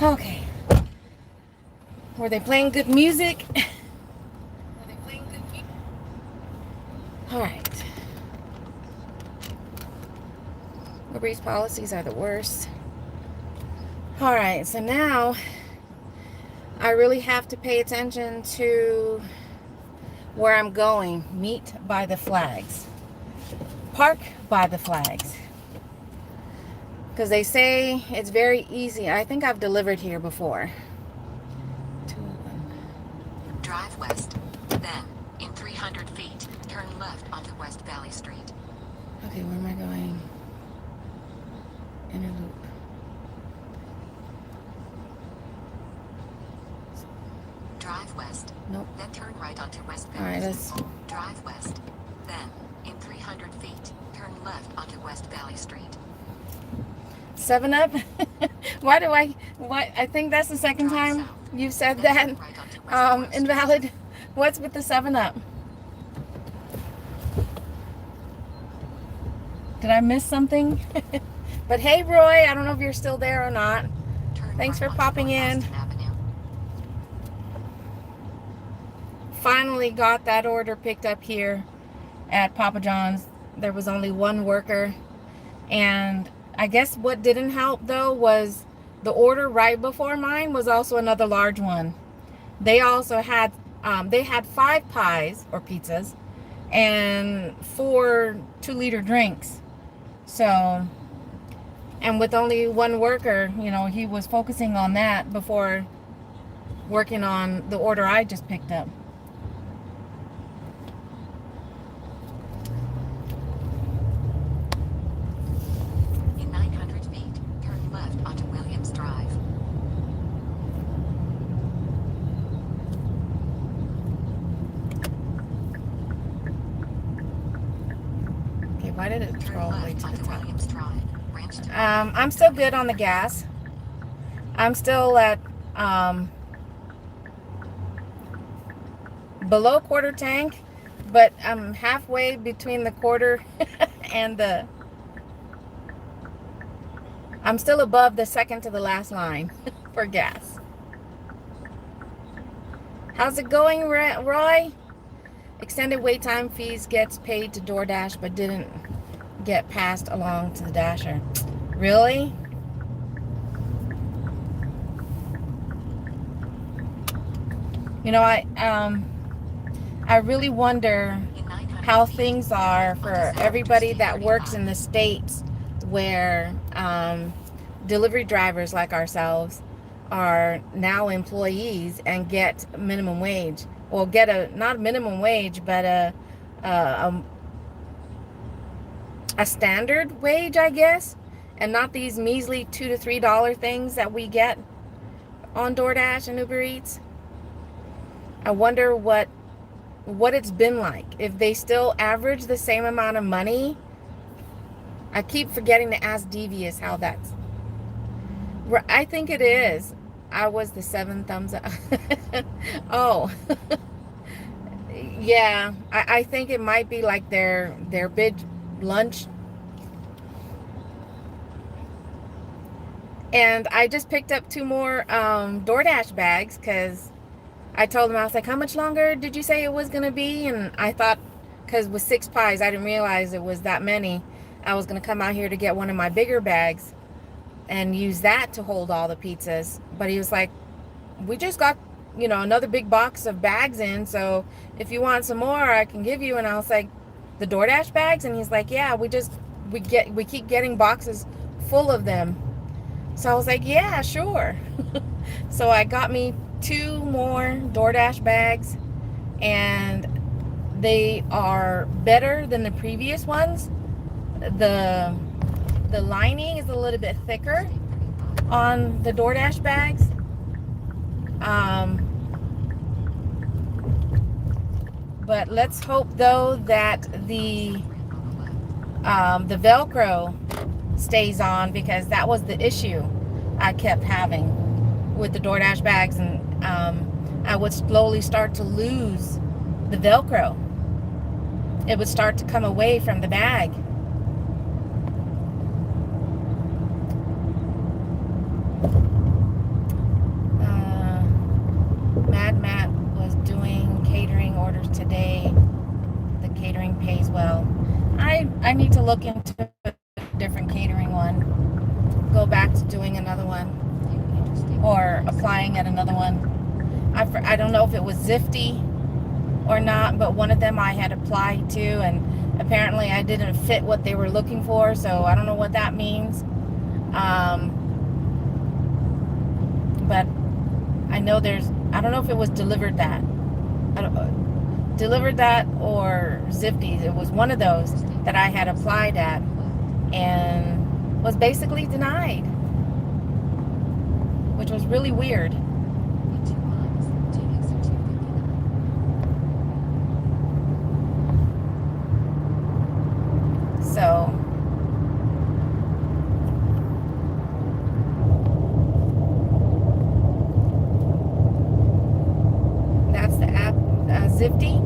Okay. Were they playing good music? All right. Liberty's policies are the worst. All right, so now I really have to pay attention to where I'm going. Meet by the flags. Park by the flags. Because they say it's very easy. I think I've delivered here before. Drive west. Then, in 300 feet, turn left onto West Valley Street. Okay, where am I going? Inner loop. Drive west. Nope. Then turn right onto West All right, Valley let's... Street. Drive west. Then, in 300 feet, turn left onto West Valley Street. 7-Up? Why I think that's the second time you said that. Invalid. What's with the 7-Up? Did I miss something? But hey, Roy, I don't know if you're still there or not. Thanks for popping in. Finally got that order picked up here at Papa John's. There was only one worker, and I guess what didn't help though was the order right before mine was also another large one. They also had they had 5 pies or pizzas and 4 2-liter drinks. So, and with only one worker, you know, he was focusing on that before working on the order I just picked up. In 900 feet, turn left onto Williams Drive. Okay, why did it Turn roll all the way left to the onto top? Williams Drive. Ranch to I'm still good on the gas. I'm still at below quarter tank, but I'm halfway between the quarter and the... I'm still above the second to the last line for gas. How's it going, Roy? Extended wait time fees gets paid to DoorDash, but didn't get passed along to the Dasher. Really? You know, I really wonder how things are for everybody that works in the states where delivery drivers like ourselves are now employees and get minimum wage. Well, get a, not minimum wage, but a standard wage, I guess, and not these measly $2 to $3 things that we get on DoorDash and Uber Eats. I wonder what it's been like. If they still average the same amount of money. I keep forgetting to ask Devious how that's... I think it is. I was the 7 thumbs up. Oh. Yeah. I think it might be like their big lunch. And I just picked up 2 more DoorDash bags because I told them, I was like, how much longer did you say it was going to be? And I thought, because with 6 pies, I didn't realize it was that many. I was going to come out here to get one of my bigger bags and use that to hold all the pizzas. But he was like, we just got, you know, another big box of bags in. So if you want some more, I can give you. And I was like, the DoorDash bags? And he's like, yeah, we keep getting boxes full of them. So I was like, yeah, sure. So I got me 2 more DoorDash bags, and they are better than the previous ones. The lining is a little bit thicker on the DoorDash bags. But let's hope though that the Velcro stays on, because that was the issue I kept having with the DoorDash bags, and I would slowly start to lose the Velcro. It would start to come away from the bag. I need to look into a different catering one. Go back to doing another one or applying at another one. I don't know if it was Zifty or not, but one of them I had applied to, and apparently I didn't fit what they were looking for, so I don't know what that means. But I know I don't know if it was Delivered That. Delivered That or Zifty. It was one of those that I had applied at and was basically denied, which was really weird. In 2 miles, take exit 259. So that's the app, Zifty.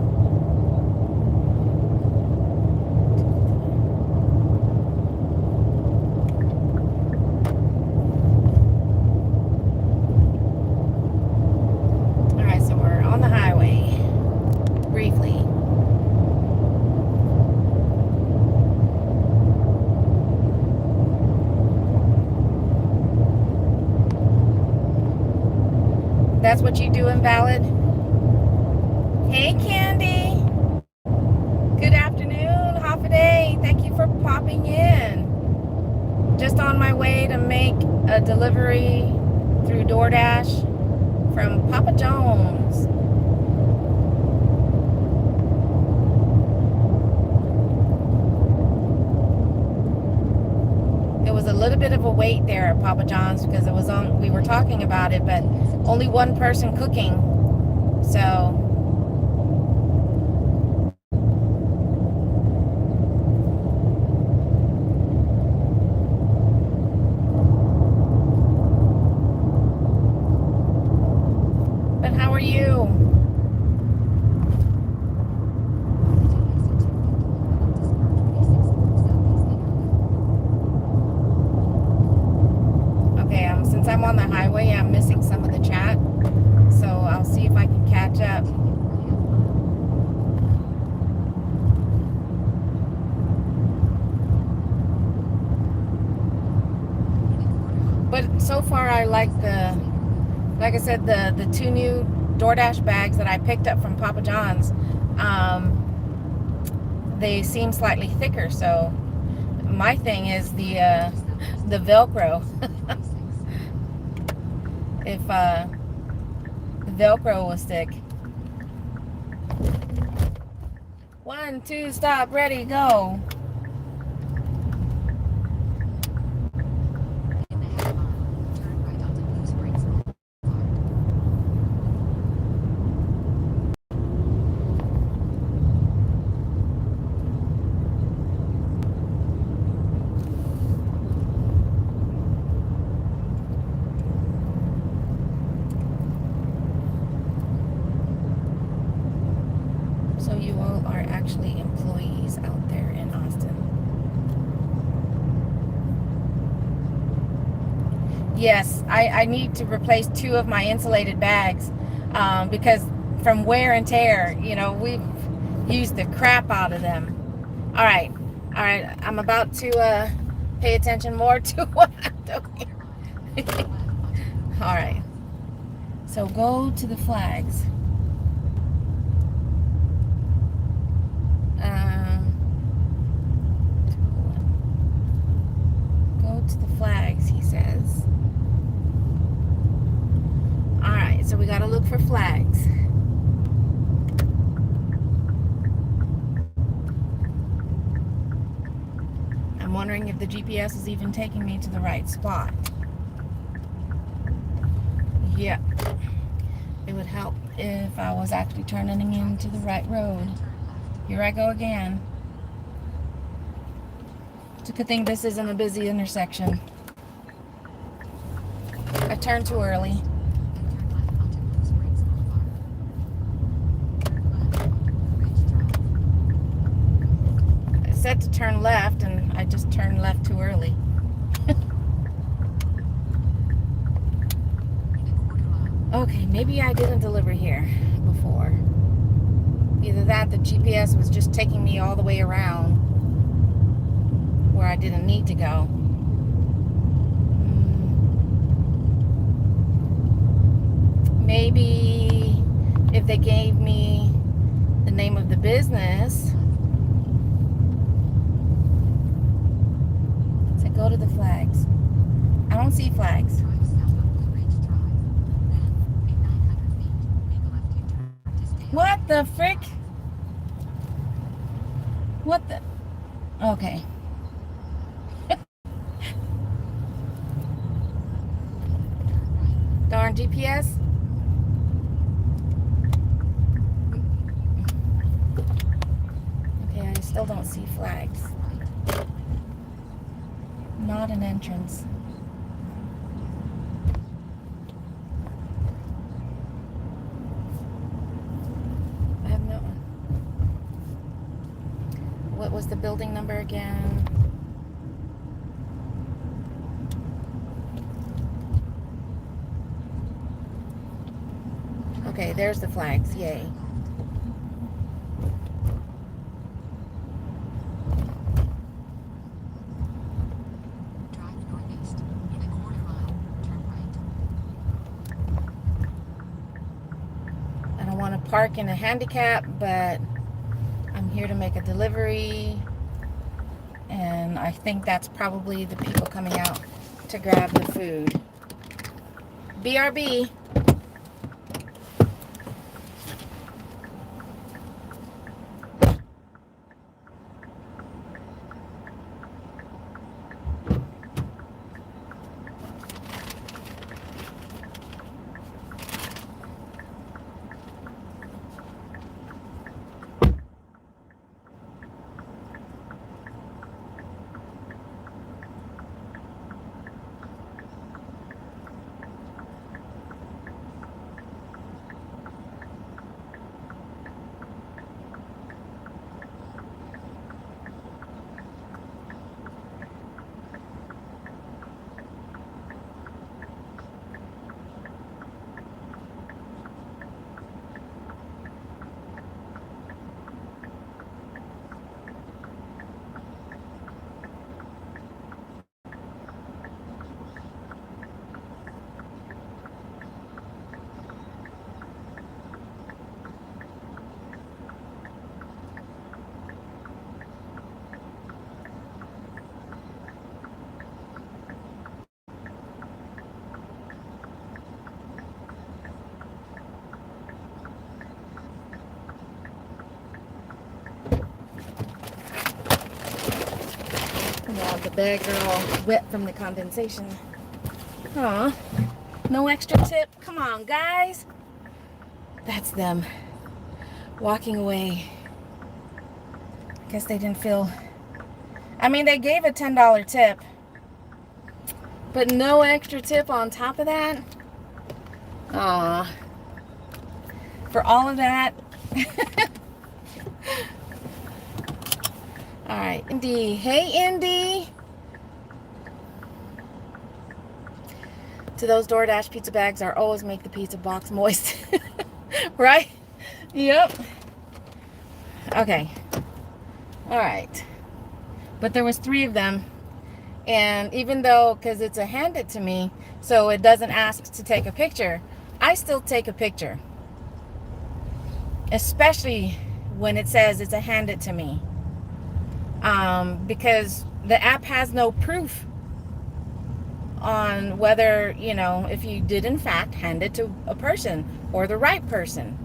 All right, so we're on the highway briefly. That's what you do, Invalid? Hey, Candy. Good afternoon, half a day. Thank you for popping in. Just on my way to make a delivery through DoorDash from Papa John's. It was a little bit of a wait there at Papa John's because it was on. We were talking about it, but only one person cooking. So but how are you? Okay, since I'm on the highway, I'm missing some of the chat, so I'll see if I can catch up. But so far, I like I said, the 2 new DoorDash bags that I picked up from Papa John's. They seem slightly thicker, so my thing is the Velcro. If the Velcro was thick. 1, 2, stop, ready, go. In the half mile, turn right onto Blue Springs Boulevard. So you all are actually employees out there in Austin. Yes, I need to replace 2 of my insulated bags because from wear and tear, we've used the crap out of them. All right, I'm about to pay attention more to what I'm doing. All right, so go to the flags. Go to the flags, he says. All right, so we got to look for flags. I'm wondering if the GPS is even taking me to the right spot. Yeah, it would help if I was actually turning into the right road. Here I go again. It's a good thing this isn't a busy intersection. I turned too early. I said to turn left and I just turned left too early. Okay, maybe I didn't deliver here before. Either that, the GPS was just taking me all the way around. where I didn't need to go. Maybe if they gave me the name of the business. So go to the flags. I don't see flags. Drive south on Blue Ridge Drive. Then, in 900 feet, make a left-hand turn to stay on What the Blue frick? Ridge Drive. What the? Okay. Darn GPS. Okay, I still don't see flags. Not an entrance. I have no. What was the building number again? Okay, there's the flags. Yay. Drive northeast. In a quarter mile, turn right. I don't want to park in a handicap, but I'm here to make a delivery. And I think that's probably the people coming out to grab the food. BRB. Yeah, the bags are all wet from the condensation. Aw, no extra tip. Come on, guys. That's them walking away. Guess they didn't feel. I mean, they gave a $10 tip, but no extra tip on top of that. Aw, for all of that. All right, Indy. Hey, Indy. To those DoorDash pizza bags are always make the pizza box moist. Right? Yep. Okay. All right. But there was 3 of them. And even though, because it's a hand it to me, so it doesn't ask to take a picture, I still take a picture. Especially when it says it's a hand it to me. Because the app has no proof on whether, you know, if you did in fact hand it to a person or the right person.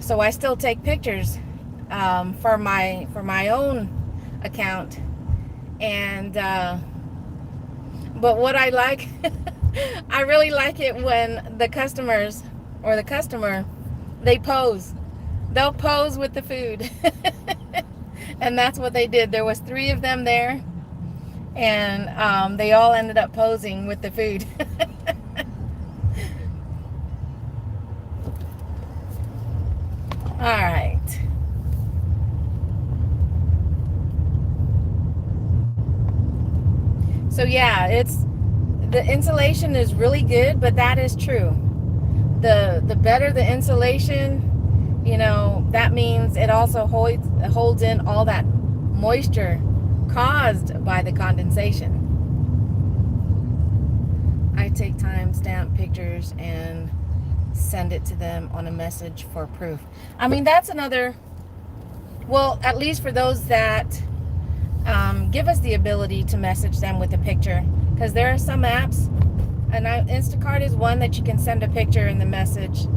So I still take pictures for my own account. And but what I like, I really like it when the customers or the customer, they pose. They'll pose with the food. And that's what they did. There was 3 of them there, and they all ended up posing with the food. All right. So yeah, the insulation is really good, but that is true. The better the insulation, you know, that means it also holds in all that moisture caused by the condensation. I take time, stamp pictures, and send it to them on a message for proof. I mean, that's another, well, at least for those that give us the ability to message them with a picture, because there are some apps, and Instacart is one that you can send a picture in the message.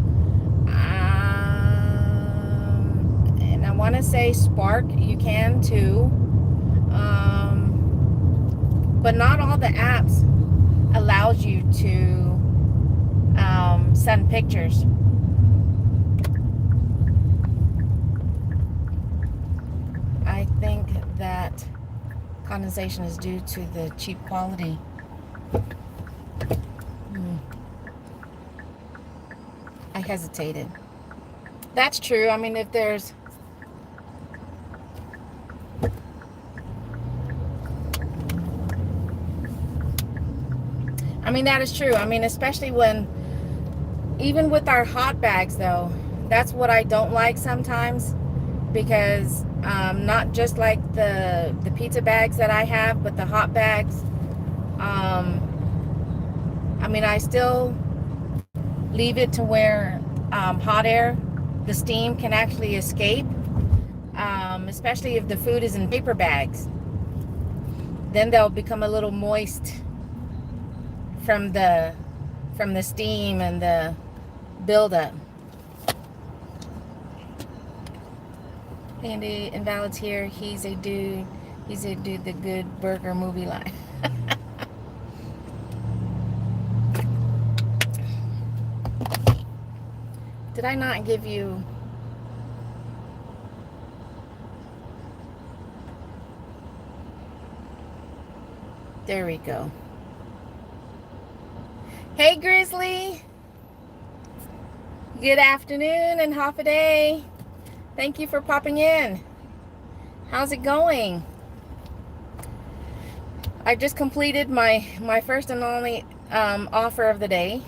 And I want to say Spark, you can too. But not all the apps allows you to send pictures. I think that condensation is due to the cheap quality. I hesitated. That's true. I mean, if there's that is true. I mean, especially when, even with our hot bags though, that's what I don't like sometimes, because not just like the pizza bags that I have, but the hot bags, I mean, I still leave it to where hot air, the steam can actually escape, especially if the food is in paper bags. Then they'll become a little moist from the steam and the buildup. Andy Invalid's here. He's a dude. The Good Burger movie line. Did I not give you? There we go. Hey, Grizzly. Good afternoon and half a day. Thank you for popping in. How's it going? I just completed my first and only offer of the day.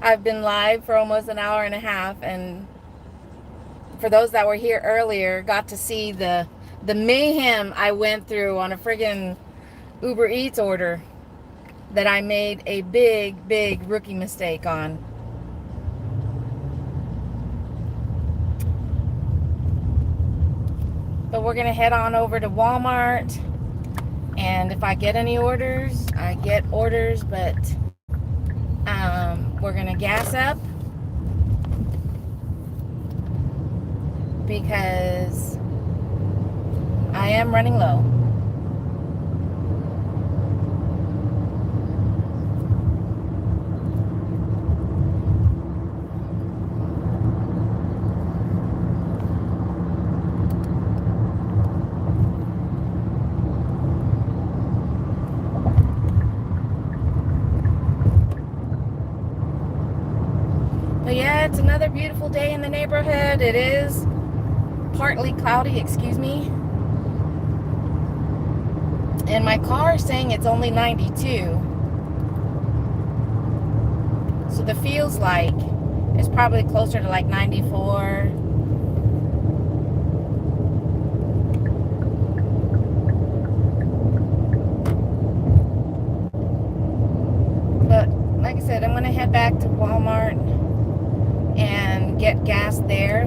I've been live for almost an hour and a half, and for those that were here earlier, got to see the mayhem I went through on a friggin' Uber Eats order that I made a big rookie mistake on. But we're gonna head on over to Walmart, and if I get any orders, I get orders, but we're gonna gas up because I am running low. But yeah, it's another beautiful day in the neighborhood. It is partly cloudy, excuse me. And my car is saying it's only 92. So the feels like it's probably closer to like 94. But like I said, I'm gonna head back to Walmart and get gas there.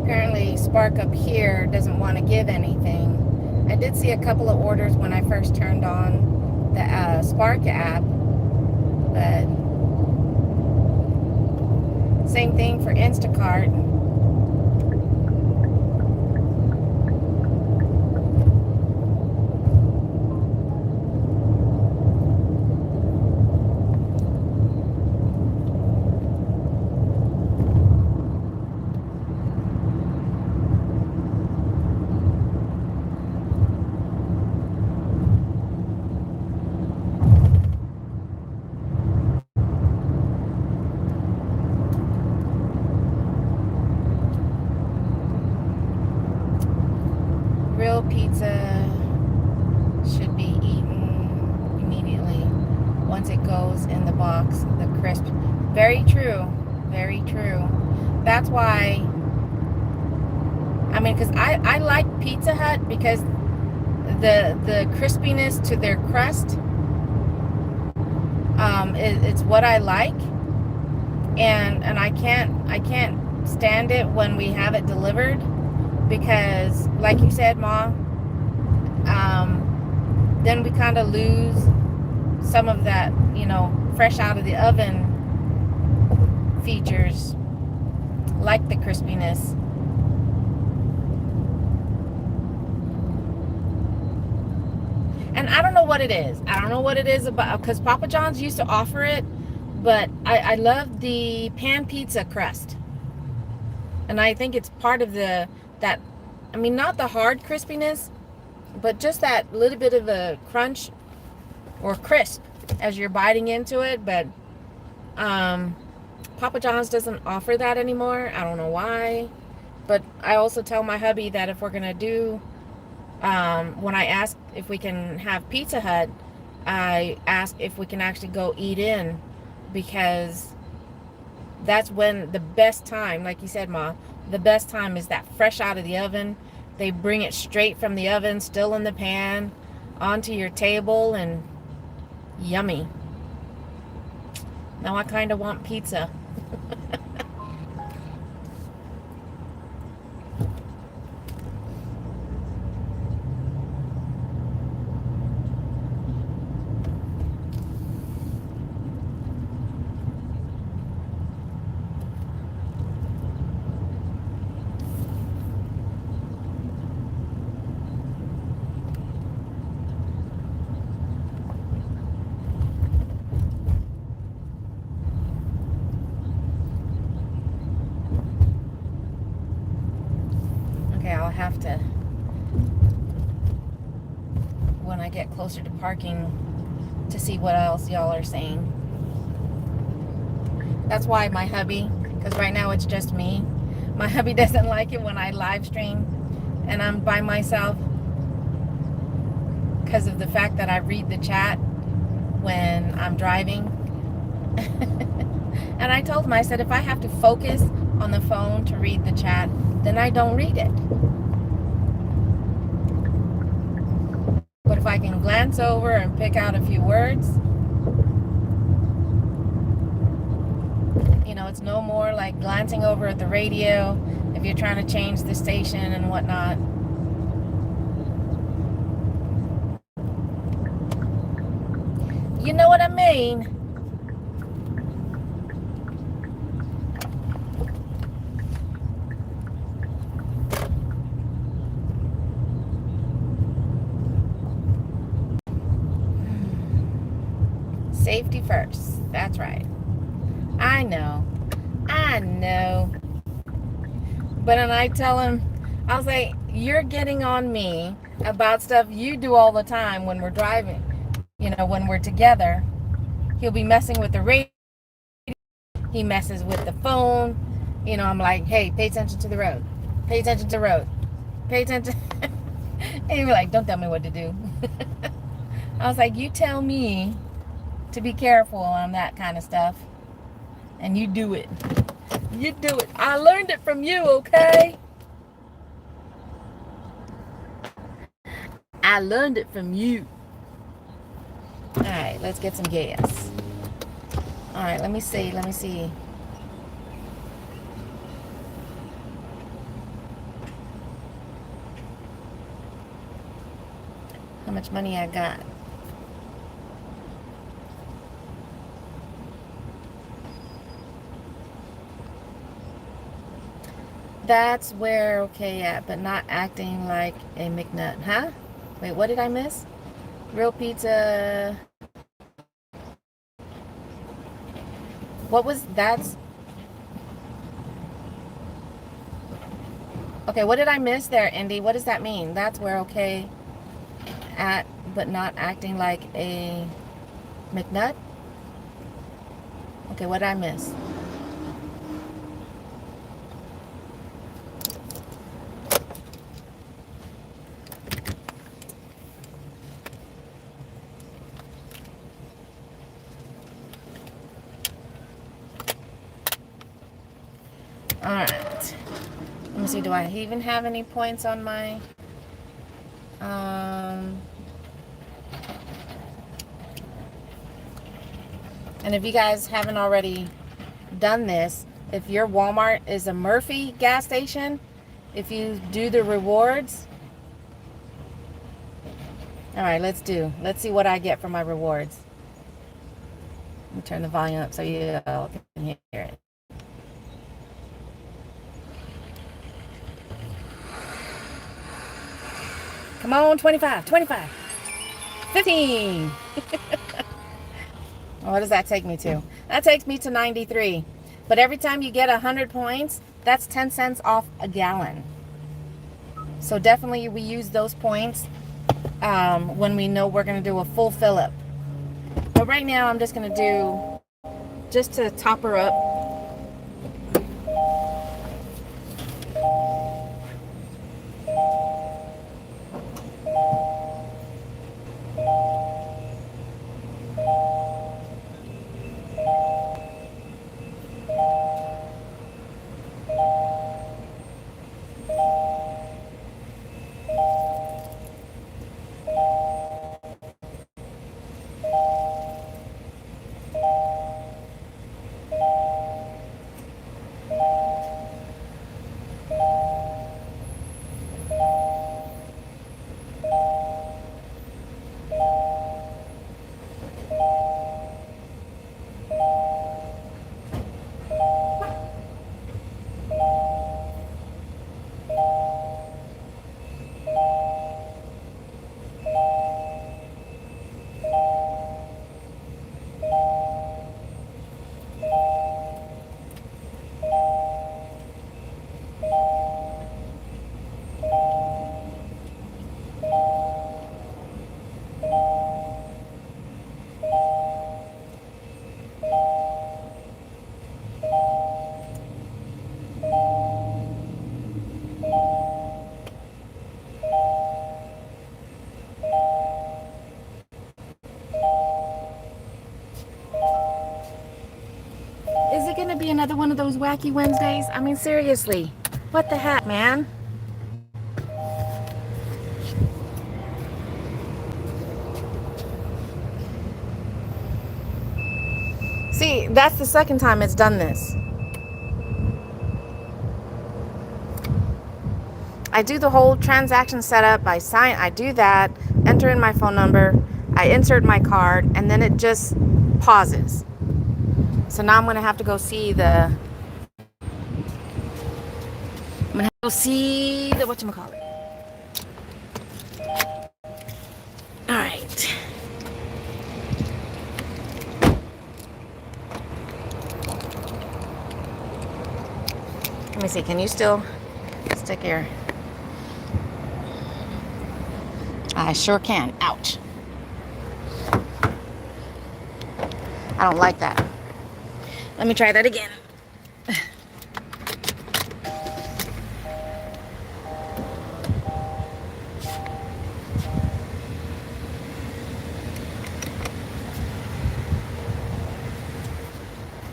Apparently Spark up here doesn't want to give anything. I did see a couple of orders when I first turned on the Spark app, but same thing for Instacart. real pizza should be eaten immediately once it goes in the box, the crisp. Very true. Very true. That's why, I mean, because I like Pizza Hut because the crispiness to their crust, it's what I like. And I can't stand it when we have it delivered because, like you said, Ma, then we kind of lose some of that, fresh out of the oven features, like the crispiness. And I don't know what it is. I don't know what it is about, because Papa John's used to offer it, but I love the pan pizza crust. And I think it's part of not the hard crispiness, but just that little bit of a crunch or crisp as you're biting into it. But Papa John's doesn't offer that anymore. I don't know why. But I also tell my hubby that if we're going to do, when I ask if we can have Pizza Hut, I ask if we can actually go eat in, because that's when the best time, like you said, Ma, the best time is that fresh out of the oven. They bring it straight from the oven, still in the pan, onto your table, and yummy. Now I kind of want pizza. I'll have to, when I get closer to parking, to see what else y'all are saying. That's why my hubby, because right now it's just me, my hubby doesn't like it when I live stream and I'm by myself, because of the fact that I read the chat when I'm driving. And I told him, I said, if I have to focus on the phone to read the chat, then I don't read it. But if I can glance over and pick out a few words, it's no more like glancing over at the radio if you're trying to change the station and whatnot. You know what I mean? Safety first. That's right. I know. But then I tell him, I'll say, you're getting on me about stuff you do all the time when we're driving. When we're together, he'll be messing with the radio. He messes with the phone. I'm like, hey, pay attention to the road. Pay attention to the road. Pay attention. And he'll be like, don't tell me what to do. I was like, you tell me to be careful on that kind of stuff, and you do it. You do it. I learned it from you, okay? I learned it from you. All right, let's get some gas. All right, let me see. How much money I got? That's where okay at, but not acting like a McNut. Huh? Wait, what did I miss? Real pizza. What was that's okay, what did I miss there, Indy? What does that mean? That's where okay at, but not acting like a McNut? Okay, what did I miss? Alright. Let me see, do I even have any points on my... And if you guys haven't already done this, if your Walmart is a Murphy gas station, if you do the rewards... Alright, let's see what I get for my rewards. Let me turn the volume up so you all can hear it. Come on, 25, 25, 15. What does that take me to? That takes me to 93. But every time you get 100 points, that's 10 cents off a gallon. So definitely we use those points when we know we're going to do a full fill up. But right now I'm just going to do, just to top her up, Is it gonna be another one of those wacky Wednesdays? I mean, seriously, what the heck, man? See, that's the second time it's done this. I do the whole transaction setup, I do that, enter in my phone number, I insert my card, and then it just pauses. So now I'm gonna have to go see the whatchamacallit. All right. Let me see, can you still stick here? I sure can. Ouch. I don't like that. Let me try that again.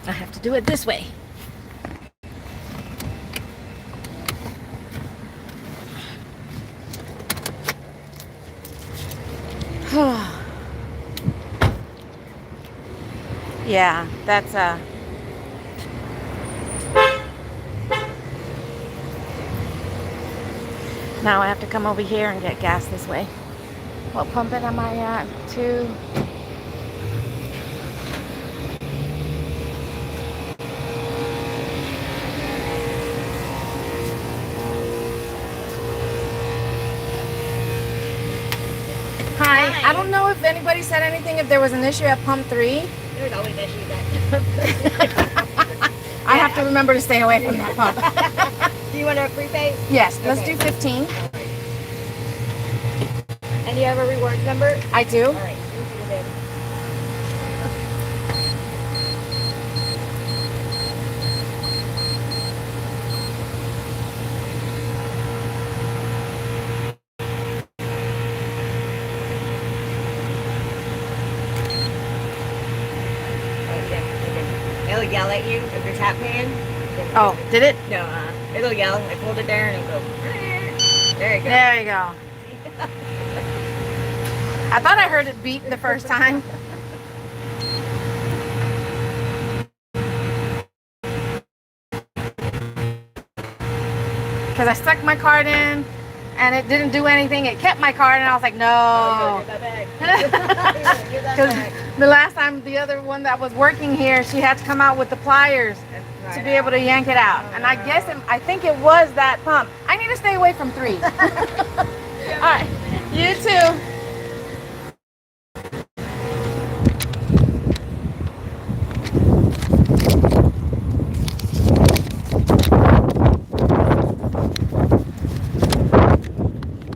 I have to do it this way. Yeah, that's now I have to come over here and get gas this way. What pump it am I at? 2. Hi. I don't know if anybody said anything, if there was an issue at pump 3. There's always issues at I have to remember to stay away from that pump. Do you want a prepay? Yes, let's Okay. do 15. And you have a rewards number? I do. All right. Thank you, babe. They'll yell at you if you're tap paying. Oh, did it? No, it'll yell. Like hold it there and it'll go. There you go. There you go. I thought I heard it beep the first time. Because I stuck my card in and it didn't do anything. It kept my card and I was like, no. Give that back. Give that Because back. the last time, the other one that was working here, she had to come out with the pliers to be able to yank it out. And I guess, I think it was that pump. I need to stay away from 3. All right, you too.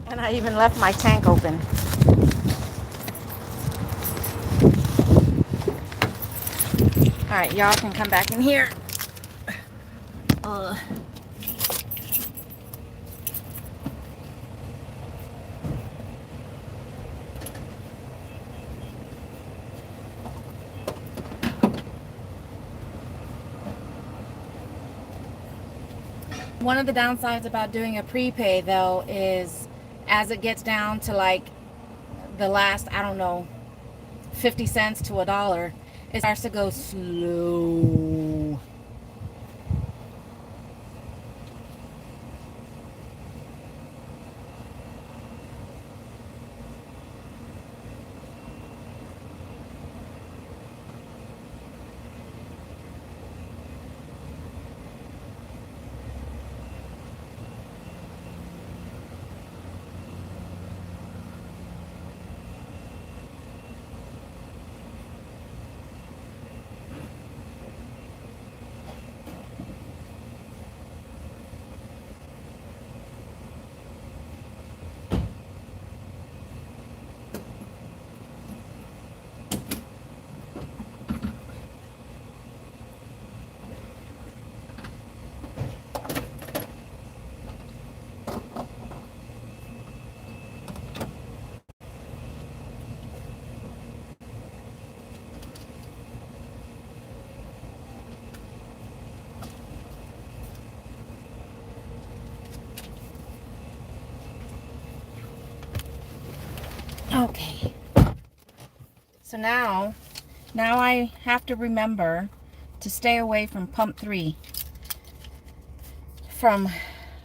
And I even left my tank open. All right, y'all can come back in here. One of the downsides about doing a prepay though is as it gets down to like the last, I don't know, 50 cents to $1, it starts to go slow. Okay. So now I have to remember to stay away from pump 3 from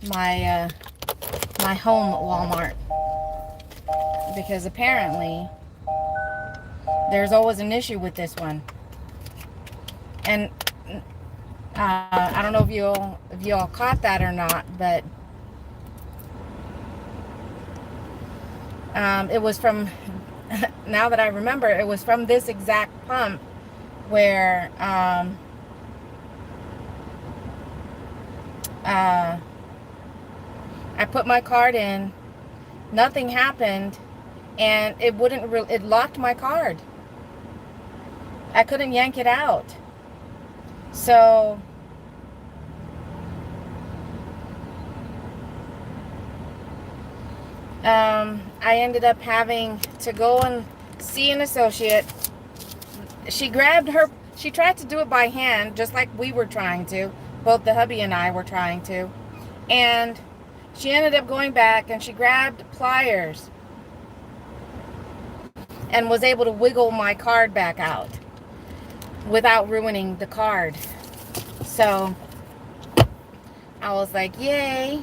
my my home Walmart, because apparently there's always an issue with this one. And I don't know if you all caught that or not, but it was from, now that I remember, it was from this exact pump where I put my card in, nothing happened, and it wouldn't, it locked my card. I couldn't yank it out. So I ended up having to go and see an associate. She tried to do it by hand, just like we were trying to. Both the hubby and I were trying to. And she ended up going back and she grabbed pliers and was able to wiggle my card back out without ruining the card. So I was like, yay.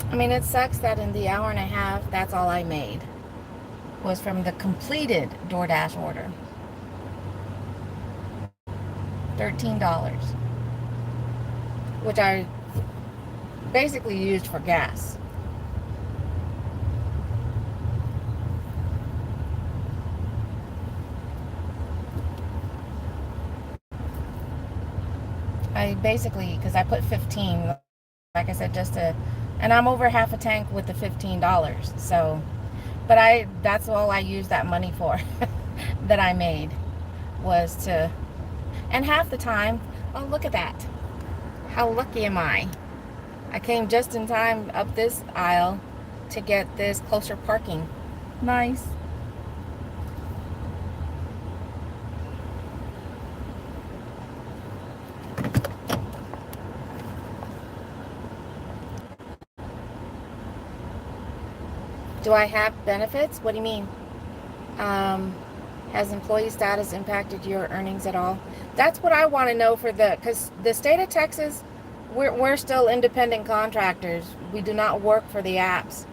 I mean, it sucks that in the hour and a half, that's all I made. was from the completed DoorDash order. $13, which I basically used for gas. I basically, because I put 15, like I said, and I'm over half a tank with the $15. So, but that's all I used that money for that I made was to, and half the time, oh, look at that. How lucky am I? I came just in time up this aisle to get this closer parking. Nice. Do I have benefits? What do you mean? Has employee status impacted your earnings at all? That's what I want to know because the state of Texas, we're still independent contractors. We do not work for the apps.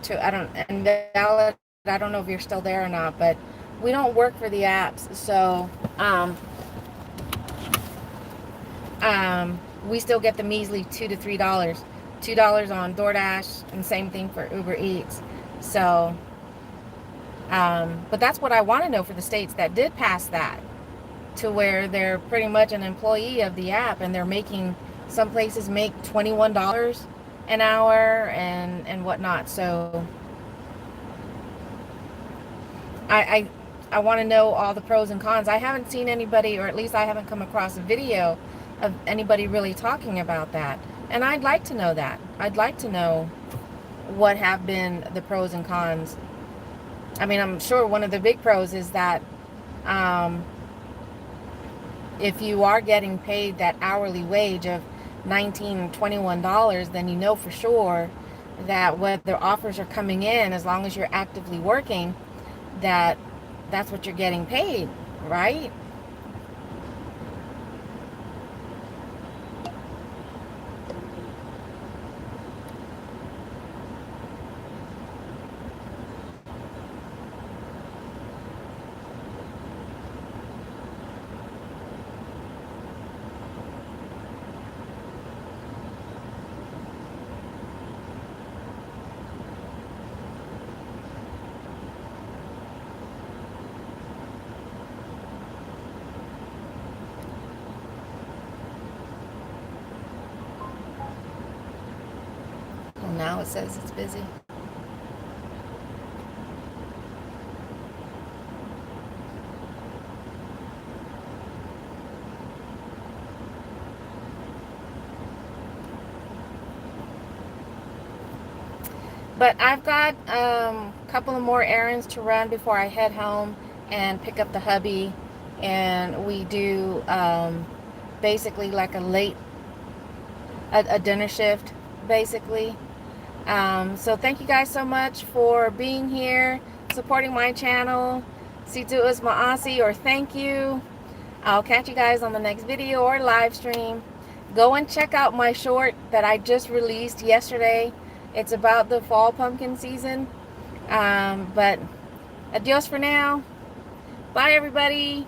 And Valid, I don't know if you're still there or not, but we don't work for the apps. So, we still get the measly $2 to $3, $2 on DoorDash, and same thing for Uber Eats. So, but that's what I want to know for the states that did pass that, to where they're pretty much an employee of the app, and they're making, some places make $21 an hour and whatnot. So I want to know all the pros and cons. I haven't seen anybody, or at least I haven't come across a video of anybody really talking about that. And I'd like to know that. I'd like to know what have been the pros and cons. I mean, I'm sure one of the big pros is that if you are getting paid that hourly wage of $19, $21, then you know for sure that whether offers are coming in, as long as you're actively working, that's what you're getting paid, right? Well, now it says it's busy. But I've got a couple of more errands to run before I head home and pick up the hubby. And we do basically like a dinner shift, basically. So thank you guys so much for being here, supporting my channel. Situ is Maasi, or thank you. I'll catch you guys on the next video or live stream. Go and check out my short that I just released yesterday. It's about the fall pumpkin season. But adios for now. Bye, everybody.